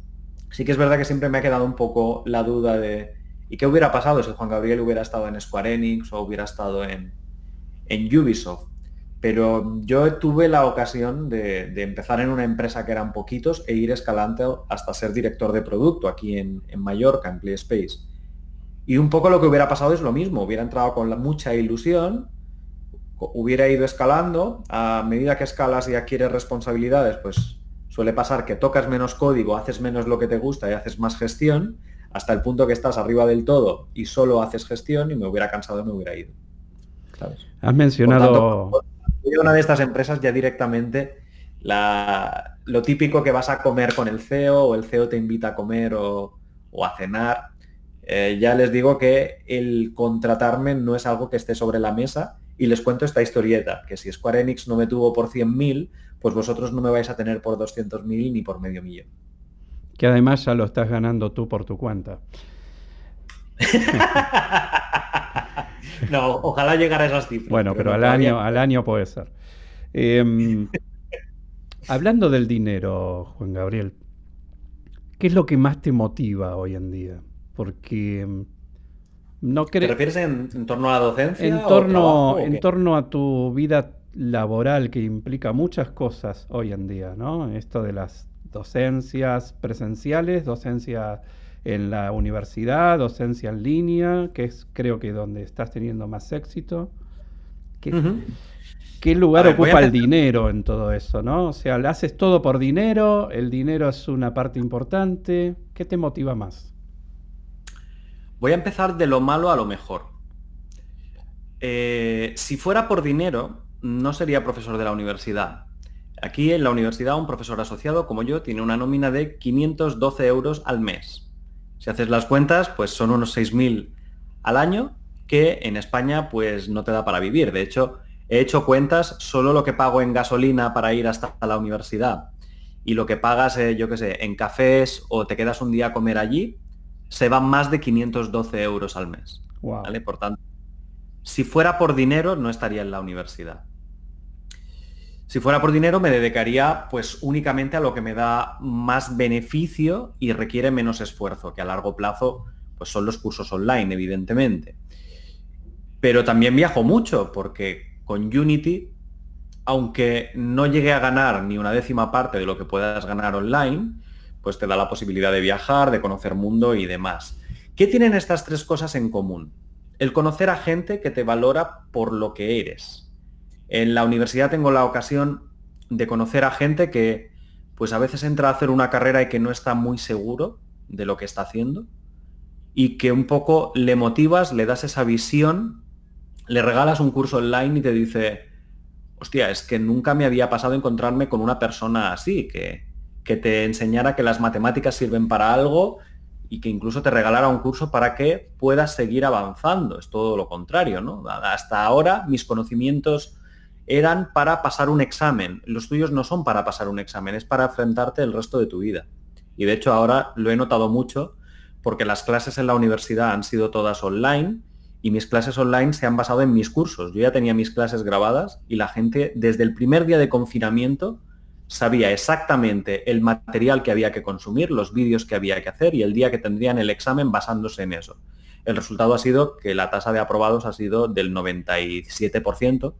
Sí que es verdad que siempre me ha quedado un poco la duda de ¿y qué hubiera pasado si Juan Gabriel hubiera estado en Square Enix o hubiera estado en Ubisoft? Pero yo tuve la ocasión de empezar en una empresa que eran poquitos e ir escalando hasta ser director de producto aquí en Mallorca, en PlaySpace. Y un poco lo que hubiera pasado es lo mismo, hubiera entrado con mucha ilusión, hubiera ido escalando, a medida que escalas y adquieres responsabilidades, pues suele pasar que tocas menos código, haces menos lo que te gusta y haces más gestión, hasta el punto que estás arriba del todo y solo haces gestión y me hubiera cansado y me hubiera ido. ¿Sabes? Has Por tanto, mencionado, una de estas empresas ya directamente lo típico que vas a comer con el CEO o el CEO te invita a comer o a cenar, ya les digo que el contratarme no es algo que esté sobre la mesa y les cuento esta historieta, que si Square Enix no me tuvo por 100.000, pues vosotros no me vais a tener por 200.000 ni por medio millón. que además ya lo estás ganando tú por tu cuenta. No, ojalá llegara a esas cifras. Bueno, pero No, al todavía año, al año puede ser. Em, Hablando del dinero, Juan Gabriel, ¿qué es lo que más te motiva hoy en día? Porque no ¿Te creo, refieres en torno a la docencia o trabajo o en qué? torno a tu vida laboral que implica muchas cosas hoy en día, ¿no? Esto de las docencias presenciales, docencia en la universidad, docencia en línea, que es creo que donde estás teniendo más éxito. ¿Qué, Ujú. qué A lugar ver, voy a ocupa el empezar. dinero en todo eso, ¿no? O sea, haces todo por dinero, el dinero es una parte importante. ¿Qué te motiva más? Voy a empezar de lo malo a lo mejor. Si fuera por dinero, no sería profesor de la universidad. Aquí en la universidad un profesor asociado como yo tiene una nómina de 512 euros al mes. Si haces las cuentas, pues son unos 6.000 al año, que en España pues no te da para vivir. De hecho, he hecho cuentas, solo lo que pago en gasolina para ir hasta la universidad y lo que pagas, yo qué sé, en cafés o te quedas un día a comer allí, se van más de 512 euros al mes. Wow. ¿Vale? Por tanto, si fuera por dinero, no estaría en la universidad. Si fuera por dinero, me dedicaría pues únicamente a lo que me da más beneficio y requiere menos esfuerzo, que a largo plazo pues son los cursos online, evidentemente. Pero también viajo mucho, porque con Unity, aunque no llegue a ganar ni una décima parte de lo que puedas ganar online, pues te da la posibilidad de viajar, de conocer mundo y demás. ¿Qué tienen estas tres cosas en común? El conocer a gente que te valora por lo que eres. En la universidad tengo la ocasión de conocer a gente que pues a veces entra a hacer una carrera y que no está muy seguro de lo que está haciendo y que un poco le motivas, le das esa visión, le regalas un curso online y te dice, hostia, es que nunca me había pasado encontrarme con una persona así, que te enseñara que las matemáticas sirven para algo y que incluso te regalara un curso para que puedas seguir avanzando. Es todo lo contrario, ¿no? Hasta ahora mis conocimientos eran para pasar un examen. Los tuyos no son para pasar un examen, es para enfrentarte el resto de tu vida. Y de hecho ahora lo he notado mucho porque las clases en la universidad han sido todas online y mis clases online se han basado en mis cursos. Yo ya tenía mis clases grabadas y la gente desde el primer día de confinamiento sabía exactamente el material que había que consumir, los vídeos que había que hacer y el día que tendrían el examen basándose en eso. El resultado ha sido que la tasa de aprobados ha sido del 97%,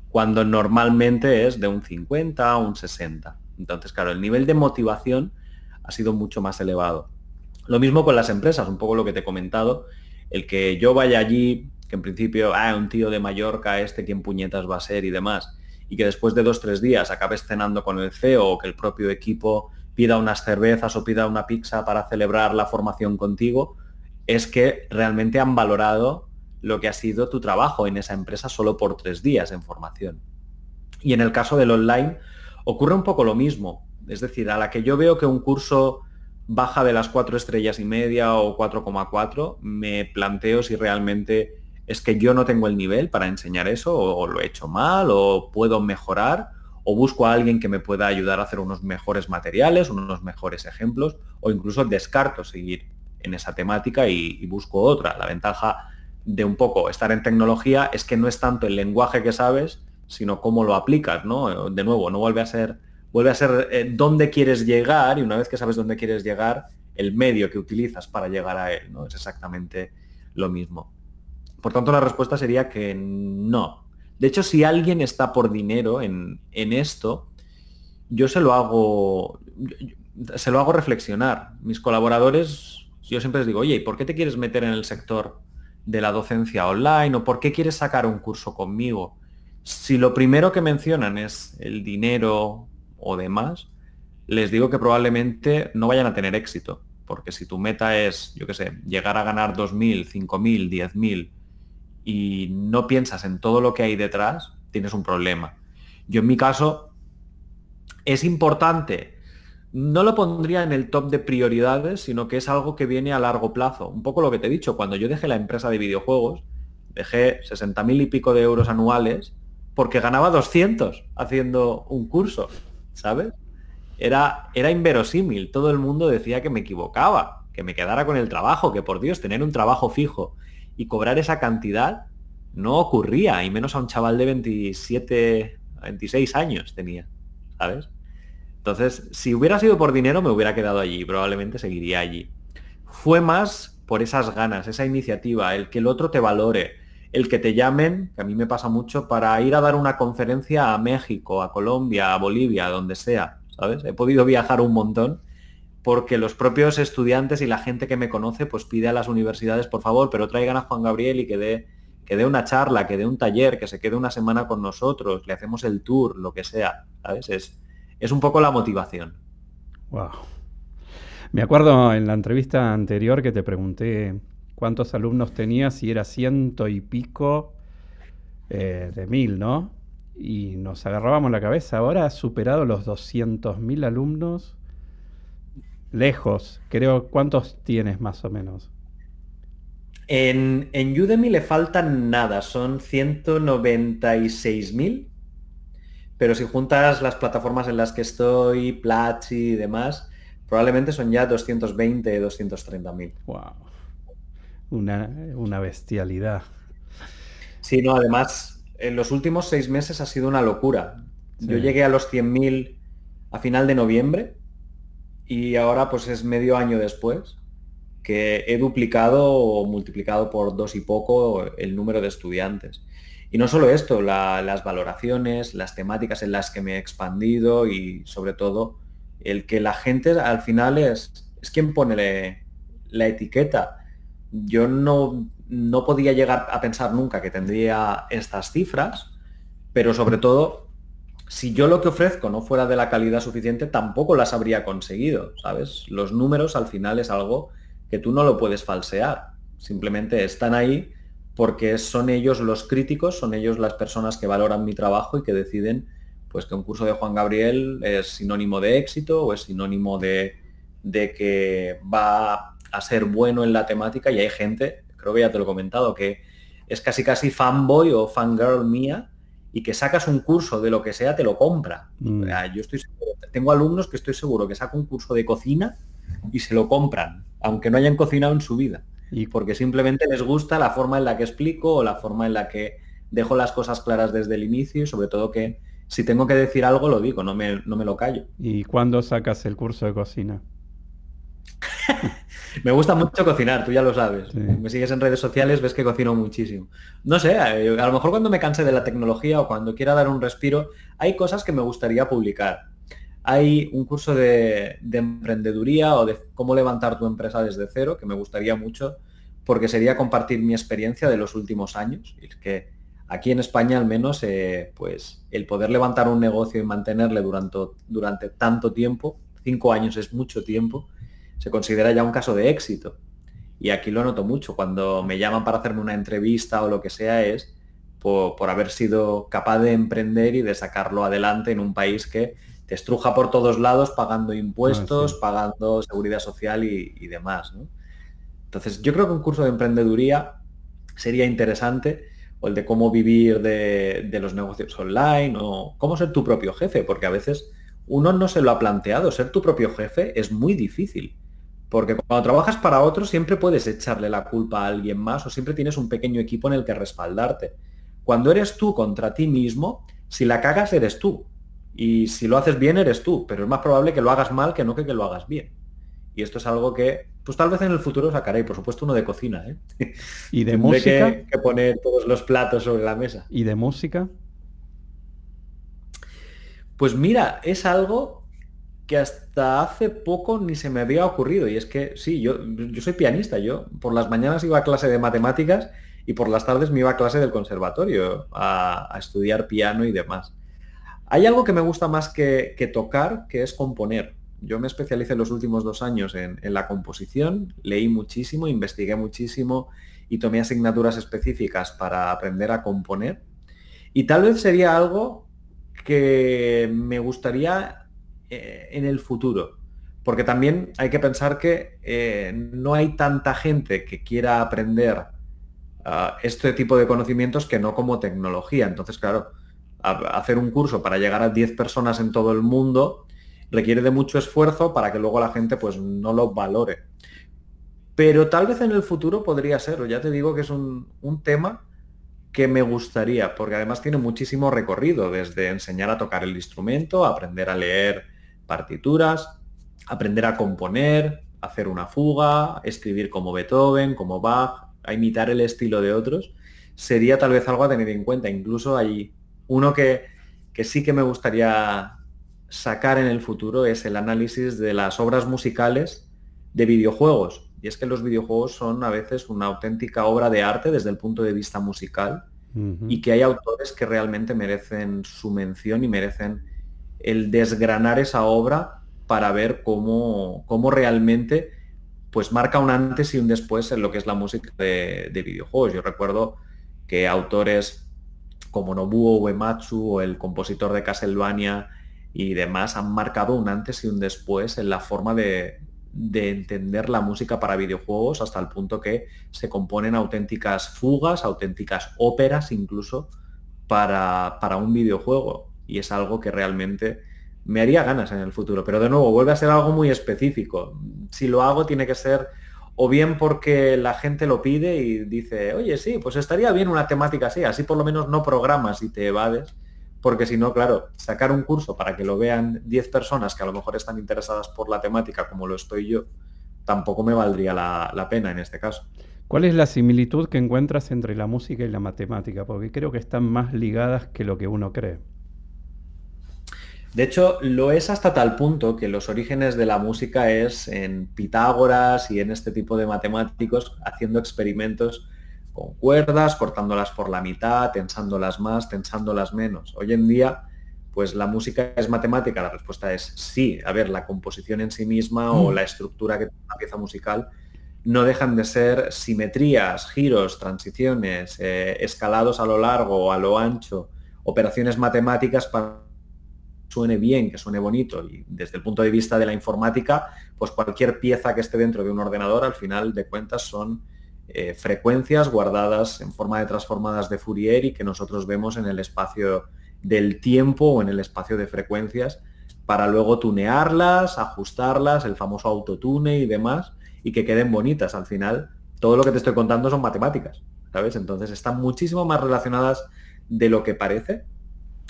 cuando normalmente es de un 50 a un 60. Entonces, claro, el nivel de motivación ha sido mucho más elevado. Lo mismo con las empresas, un poco lo que te he comentado, el que yo vaya allí, que en principio, un tío de Mallorca, quién puñetas va a ser y demás, y que después de 2 o 3 días acabes cenando con el CEO o que el propio equipo pida unas cervezas o pida una pizza para celebrar la formación contigo, es que realmente han valorado lo que ha sido tu trabajo en esa empresa solo por 3 días en formación. Y en el caso del online ocurre un poco lo mismo. Es decir, a la que yo veo que un curso baja de las 4 estrellas y media o 4,4, me planteo si realmente es que yo no tengo el nivel para enseñar eso, o lo he hecho mal, o puedo mejorar, o busco a alguien que me pueda ayudar a hacer unos mejores materiales, unos mejores ejemplos, o incluso descarto seguir en esa temática y busco otra. La ventaja de un poco estar en tecnología es que no es tanto el lenguaje que sabes, sino cómo lo aplicas, ¿no? De nuevo, no vuelve a ser dónde quieres llegar, y una vez que sabes dónde quieres llegar, el medio que utilizas para llegar a él, ¿no? Es exactamente lo mismo. Por tanto, la respuesta sería que no. De hecho, si alguien está por dinero en esto, yo se lo hago reflexionar. Mis colaboradores, yo siempre les digo, oye, ¿y por qué te quieres meter en el sector de la docencia online? ¿O por qué quieres sacar un curso conmigo? Si lo primero que mencionan es el dinero o demás, les digo que probablemente no vayan a tener éxito. Porque si tu meta es, yo qué sé, llegar a ganar 2.000, 5.000, 10.000 y no piensas en todo lo que hay detrás, tienes un problema. Yo en mi caso, es importante, no lo pondría en el top de prioridades, sino que es algo que viene a largo plazo. Un poco lo que te he dicho, cuando yo dejé la empresa de videojuegos, dejé 60.000 y pico de euros anuales porque ganaba 200 haciendo un curso, ¿sabes? Era inverosímil, todo el mundo decía que me equivocaba, que me quedara con el trabajo, que por Dios, tener un trabajo fijo y cobrar esa cantidad no ocurría, y menos a un chaval de 27, 26 años tenía, ¿sabes? Entonces, si hubiera sido por dinero, me hubiera quedado allí, probablemente seguiría allí. Fue más por esas ganas, esa iniciativa, el que el otro te valore, el que te llamen, que a mí me pasa mucho, para ir a dar una conferencia a México, a Colombia, a Bolivia, a donde sea, ¿sabes? He podido viajar un montón porque los propios estudiantes y la gente que me conoce pues pide a las universidades, por favor, pero traigan a Juan Gabriel y que dé una charla, que dé un taller, que se quede una semana con nosotros, le hacemos el tour, lo que sea, ¿sabes? Es un poco la motivación. Wow. Me acuerdo en la entrevista anterior que te pregunté cuántos alumnos tenías y era ciento y pico de 1000, ¿no? Y nos agarrábamos la cabeza. Ahora has superado los 200.000 alumnos. Lejos, creo. ¿Cuántos tienes más o menos? En Udemy le faltan nada, son 196.000, pero si juntas las plataformas en las que estoy, Platzi y demás, probablemente son ya 220, 230.000. Wow, una bestialidad. Sí, no, además, en los últimos 6 meses ha sido una locura. Sí. Yo llegué a los 100.000 a final de noviembre y ahora pues es medio año después que he duplicado o multiplicado por 2 y poco el número de estudiantes. Y no solo esto, las valoraciones, las temáticas en las que me he expandido y sobre todo el que la gente al final es quien pone la etiqueta. Yo no podía llegar a pensar nunca que tendría estas cifras, pero sobre todo, si yo lo que ofrezco no fuera de la calidad suficiente, tampoco las habría conseguido, ¿sabes? Los números al final es algo que tú no lo puedes falsear. Simplemente están ahí porque son ellos los críticos, son ellos las personas que valoran mi trabajo y que deciden pues que un curso de Juan Gabriel es sinónimo de éxito o es sinónimo de que va a ser bueno en la temática, y hay gente, creo que ya te lo he comentado, que es casi casi fanboy o fangirl mía y que sacas un curso de lo que sea, te lo compra. O sea, yo estoy seguro, tengo alumnos que estoy seguro que sacan un curso de cocina y se lo compran, aunque no hayan cocinado en su vida, Y, porque simplemente les gusta la forma en la que explico o la forma en la que dejo las cosas claras desde el inicio, y sobre todo que si tengo que decir algo lo digo, no me lo callo. ¿Y cuándo sacas el curso de cocina? Me gusta mucho cocinar, tú ya lo sabes. Sí. Me sigues en redes sociales, ves que cocino muchísimo. No sé, a lo mejor cuando me canse de la tecnología o cuando quiera dar un respiro, hay cosas que me gustaría publicar. Hay un curso de emprendeduría o de cómo levantar tu empresa desde cero, que me gustaría mucho, porque sería compartir mi experiencia de los últimos años. Y es que aquí en España al menos, pues el poder levantar un negocio y mantenerle durante tanto tiempo, 5 años es mucho tiempo, se considera ya un caso de éxito. Y aquí lo noto mucho. Cuando me llaman para hacerme una entrevista o lo que sea es por haber sido capaz de emprender y de sacarlo adelante en un país que te estruja por todos lados pagando Ah, impuestos, sí. pagando seguridad social y demás, ¿no? Entonces, yo creo que un curso de emprendeduría sería interesante, o el de cómo vivir de los negocios online, o cómo ser tu propio jefe, porque a veces uno no se lo ha planteado. Ser tu propio jefe es muy difícil, porque cuando trabajas para otros siempre puedes echarle la culpa a alguien más o siempre tienes un pequeño equipo en el que respaldarte. Cuando eres tú contra ti mismo, si la cagas eres tú. Y si lo haces bien eres tú, pero es más probable que lo hagas mal que no que lo hagas bien. Y esto es algo que, pues tal vez en el futuro sacaré, y por supuesto uno de cocina, ¿eh? ¿Y de Tendré música? que poner todos los platos sobre la mesa. ¿Y de música? Pues mira, es algo que hasta hace poco ni se me había ocurrido. Y es que sí, yo soy pianista. Yo por las mañanas iba a clase de matemáticas y por las tardes me iba a clase del conservatorio a estudiar piano y demás. Hay algo que me gusta más que tocar, que es componer. Yo me especialicé en los últimos 2 años en la composición, leí muchísimo, investigué muchísimo y tomé asignaturas específicas para aprender a componer. Y tal vez sería algo que me gustaría en el futuro. Porque también hay que pensar que no hay tanta gente que quiera aprender este tipo de conocimientos que no como tecnología. Entonces, claro, hacer un curso para llegar a 10 personas en todo el mundo requiere de mucho esfuerzo para que luego la gente pues no lo valore. Pero tal vez en el futuro podría serlo. Ya te digo que es un tema que me gustaría, porque además tiene muchísimo recorrido, desde enseñar a tocar el instrumento, aprender a leer partituras, aprender a componer, hacer una fuga, escribir como Beethoven, como Bach, a imitar el estilo de otros, sería tal vez algo a tener en cuenta. Incluso hay uno que sí que me gustaría sacar en el futuro, es el análisis de las obras musicales de videojuegos. Y es que los videojuegos son a veces una auténtica obra de arte desde el punto de vista musical Ujú. y que hay autores que realmente merecen su mención y merecen el desgranar esa obra para ver cómo realmente pues marca un antes y un después en lo que es la música de videojuegos. Yo recuerdo que autores como Nobuo Uematsu o el compositor de Castlevania y demás han marcado un antes y un después en la forma de entender la música para videojuegos, hasta el punto que se componen auténticas fugas, auténticas óperas incluso para un videojuego. Y es algo que realmente me haría ganas en el futuro. Pero de nuevo, vuelve a ser algo muy específico. Si lo hago tiene que ser o bien porque la gente lo pide y dice, oye, sí, pues estaría bien una temática así, así por lo menos no programas y te evades, porque si no, claro, sacar un curso para que lo vean 10 personas que a lo mejor están interesadas por la temática como lo estoy yo, tampoco me valdría la pena en este caso. ¿Cuál es la similitud que encuentras entre la música y la matemática? Porque creo que están más ligadas que lo que uno cree. De hecho, lo es hasta tal punto que los orígenes de la música es en Pitágoras y en este tipo de matemáticos haciendo experimentos con cuerdas, cortándolas por la mitad, tensándolas más, tensándolas menos. Hoy en día, pues la música es matemática, la respuesta es sí. A ver, la composición en sí misma o la estructura que tiene una pieza musical no dejan de ser simetrías, giros, transiciones, escalados a lo largo o a lo ancho, operaciones matemáticas para suene bien, que suene bonito. Y desde el punto de vista de la informática, pues cualquier pieza que esté dentro de un ordenador, al final de cuentas son frecuencias guardadas en forma de transformadas de Fourier y que nosotros vemos en el espacio del tiempo o en el espacio de frecuencias para luego tunearlas, ajustarlas, el famoso autotune y demás, y que queden bonitas. Al final, todo lo que te estoy contando son matemáticas, ¿sabes? Entonces están muchísimo más relacionadas de lo que parece,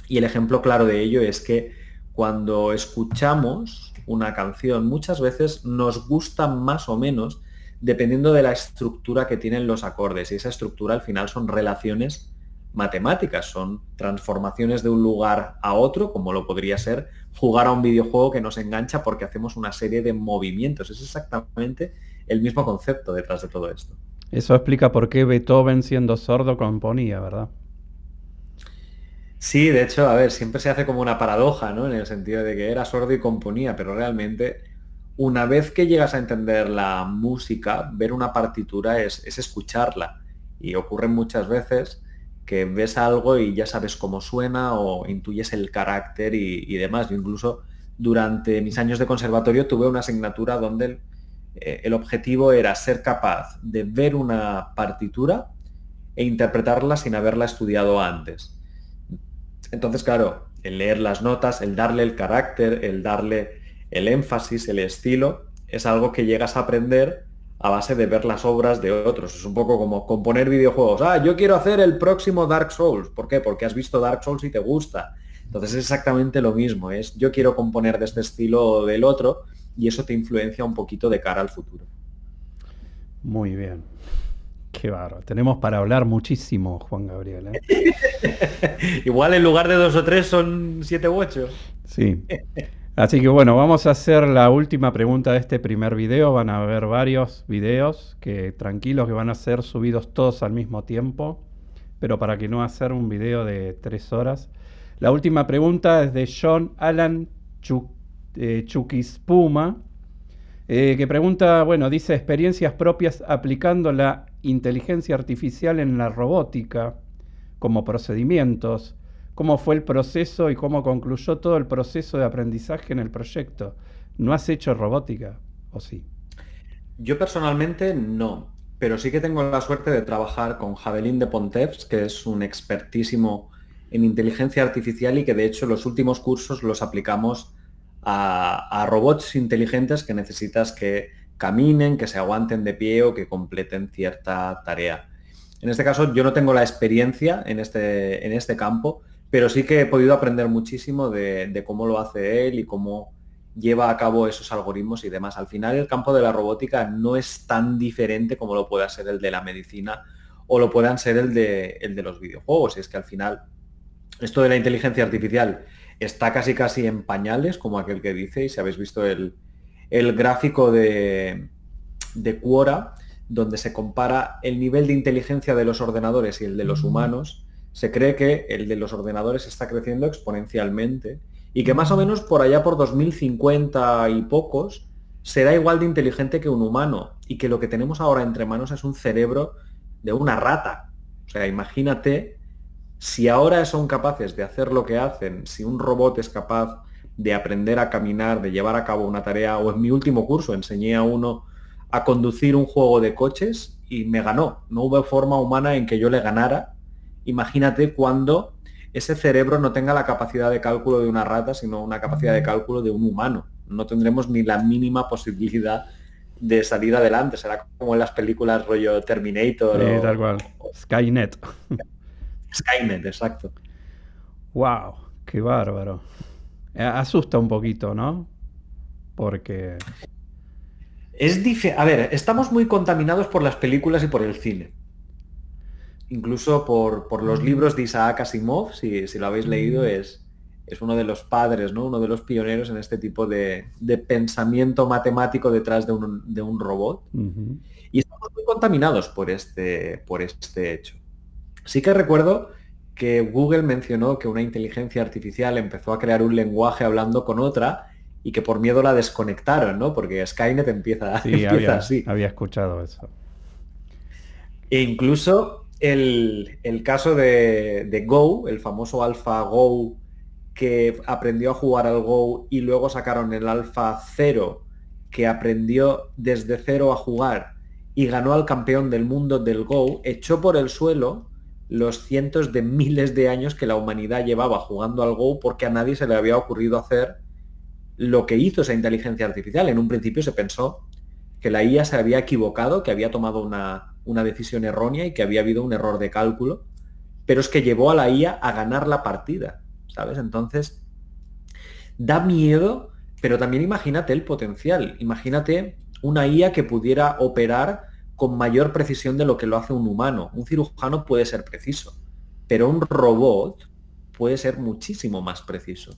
y el ejemplo claro de ello es que cuando escuchamos una canción muchas veces nos gusta más o menos dependiendo de la estructura que tienen los acordes. Y esa estructura al final son relaciones matemáticas, son transformaciones de un lugar a otro, como lo podría ser jugar a un videojuego que nos engancha porque hacemos una serie de movimientos. Es exactamente el mismo concepto detrás de todo esto. Eso explica por qué Beethoven, siendo sordo, componía, ¿verdad? Sí, de hecho, a ver, siempre se hace como una paradoja, ¿no? En el sentido de que era sordo y componía, pero realmente Una vez que llegas a entender la música, ver una partitura es escucharla. Y ocurre muchas veces que ves algo y ya sabes cómo suena o intuyes el carácter y demás. Yo incluso durante mis años de conservatorio tuve una asignatura donde el objetivo era ser capaz de ver una partitura e interpretarla sin haberla estudiado antes. Entonces, claro, el leer las notas, el darle el carácter, el darle el énfasis, el estilo, es algo que llegas a aprender a base de ver las obras de otros. Es un poco como componer videojuegos. Ah, yo quiero hacer el próximo Dark Souls. ¿Por qué? Porque has visto Dark Souls y te gusta. Entonces es exactamente lo mismo. Es yo quiero componer de este estilo o del otro y eso te influencia un poquito de cara al futuro. Muy bien. Qué bárbaro. Tenemos para hablar muchísimo, Juan Gabriel, ¿eh? Igual en lugar de 2 o 3 son 7 u 8. Sí. Así que bueno, vamos a hacer la última pregunta de este primer video. Van a haber varios videos que tranquilos que van a ser subidos todos al mismo tiempo, pero para que no hacer un video de 3 horas. La última pregunta es de John Alan Chuquispuma, que pregunta, bueno, dice experiencias propias aplicando la inteligencia artificial en la robótica como procedimientos. ¿Cómo fue el proceso y cómo concluyó todo el proceso de aprendizaje en el proyecto? ¿No has hecho robótica o sí? Yo personalmente no, pero sí que tengo la suerte de trabajar con Javelin de Pontevs, que es un expertísimo en inteligencia artificial y que de hecho los últimos cursos los aplicamos a robots inteligentes que necesitas que caminen, que se aguanten de pie o que completen cierta tarea. En este caso yo no tengo la experiencia en este campo, pero sí que he podido aprender muchísimo de cómo lo hace él y cómo lleva a cabo esos algoritmos y demás. Al final el campo de la robótica no es tan diferente como lo pueda ser el de la medicina o lo puedan ser el de los videojuegos. Y es que al final esto de la inteligencia artificial está casi en pañales, como aquel que dice, y si habéis visto el gráfico de Quora, donde se compara el nivel de inteligencia de los ordenadores y el de los humanos, se cree que el de los ordenadores está creciendo exponencialmente y que más o menos por allá por 2050 y pocos será igual de inteligente que un humano y que lo que tenemos ahora entre manos es un cerebro de una rata. O sea, imagínate si ahora son capaces de hacer lo que hacen, si un robot es capaz de aprender a caminar, de llevar a cabo una tarea, o en mi último curso enseñé a uno a conducir un juego de coches y me ganó. No hubo forma humana en que yo le ganara. Imagínate cuando ese cerebro no tenga la capacidad de cálculo de una rata, sino una capacidad de cálculo de un humano. No tendremos ni la mínima posibilidad de salir adelante. Será como en las películas rollo Terminator Tal cual. Skynet. Skynet, exacto. Wow, qué bárbaro. Asusta un poquito, ¿no? Porque... A ver, estamos muy contaminados por las películas y por el cine. Incluso por los libros de Isaac Asimov, si lo habéis leído, es uno de los padres, ¿no? Uno de los pioneros en este tipo de pensamiento matemático detrás de un robot. Uh-huh. Y estamos muy contaminados por este hecho. Sí que recuerdo que Google mencionó que una inteligencia artificial empezó a crear un lenguaje hablando con otra y que por miedo la desconectaron, ¿no? Porque Skynet empieza así. Había escuchado eso. E incluso el caso de Go, el famoso AlphaGo, que aprendió a jugar al Go y luego sacaron el AlphaZero, que aprendió desde cero a jugar y ganó al campeón del mundo del Go, echó por el suelo los cientos de miles de años que la humanidad llevaba jugando al Go porque a nadie se le había ocurrido hacer lo que hizo esa inteligencia artificial. En un principio se pensó que la IA se había equivocado, que había tomado una decisión errónea y que había habido un error de cálculo, pero es que llevó a la IA a ganar la partida, ¿sabes? Entonces, da miedo, pero también imagínate el potencial. Imagínate una IA que pudiera operar con mayor precisión de lo que lo hace un humano. Un cirujano puede ser preciso, pero un robot puede ser muchísimo más preciso,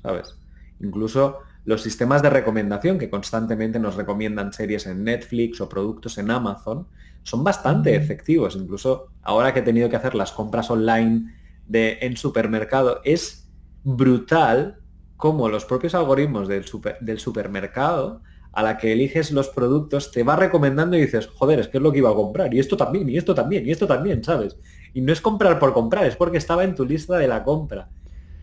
¿sabes? Incluso los sistemas de recomendación que constantemente nos recomiendan series en Netflix o productos en Amazon son bastante efectivos. Incluso ahora que he tenido que hacer las compras online en supermercado, es brutal cómo los propios algoritmos del supermercado a la que eliges los productos, te va recomendando y dices, joder, es que es lo que iba a comprar, y esto también, y esto también, y esto también, ¿sabes? Y no es comprar por comprar, es porque estaba en tu lista de la compra.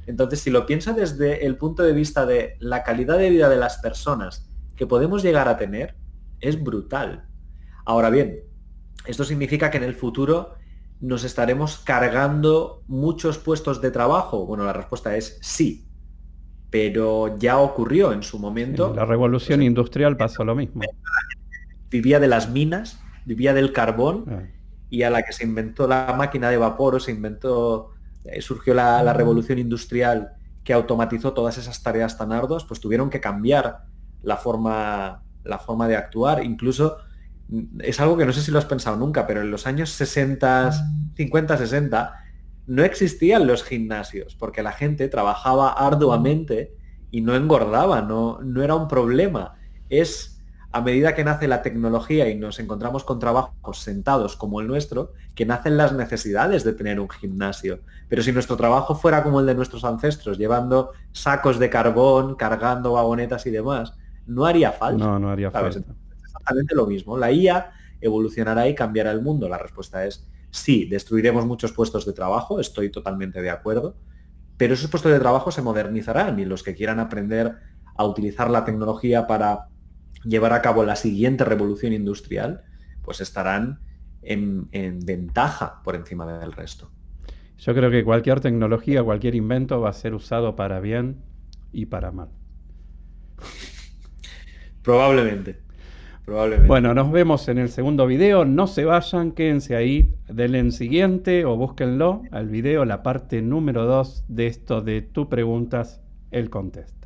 Entonces, si lo piensas desde el punto de vista de la calidad de vida de las personas que podemos llegar a tener, es brutal. Ahora bien, esto significa que en el futuro nos estaremos cargando muchos puestos de trabajo. Bueno, la respuesta es sí, pero ya ocurrió en su Sí, momento. la revolución industrial pasó lo mismo. Vivía de las minas, vivía del carbón, Ah, y a la que se inventó la máquina de vapor o surgió la revolución industrial que automatizó todas esas tareas tan arduas, pues tuvieron que cambiar la forma de actuar. Incluso es algo que no sé si lo has pensado nunca, pero en los años 60, 50, 60, no existían los gimnasios, porque la gente trabajaba arduamente y no engordaba, no era un problema. Es a medida que nace la tecnología y nos encontramos con trabajos sentados como el nuestro, que nacen las necesidades de tener un gimnasio. Pero si nuestro trabajo fuera como el de nuestros ancestros, llevando sacos de carbón, cargando vagonetas y demás, no haría falta. no haría ¿Sabes? falta. Es exactamente lo mismo. La IA evolucionará y cambiará el mundo. La respuesta es sí, destruiremos muchos puestos de trabajo, estoy totalmente de acuerdo, pero esos puestos de trabajo se modernizarán y los que quieran aprender a utilizar la tecnología para llevar a cabo la siguiente revolución industrial, pues estarán en ventaja por encima del resto. Yo creo que cualquier tecnología, cualquier invento va a ser usado para bien y para mal. Probablemente. Probablemente. Bueno, nos vemos en el segundo video. No se vayan, quédense ahí, denle en siguiente o búsquenlo al video, la parte número 2 de esto de tú preguntas, el contest.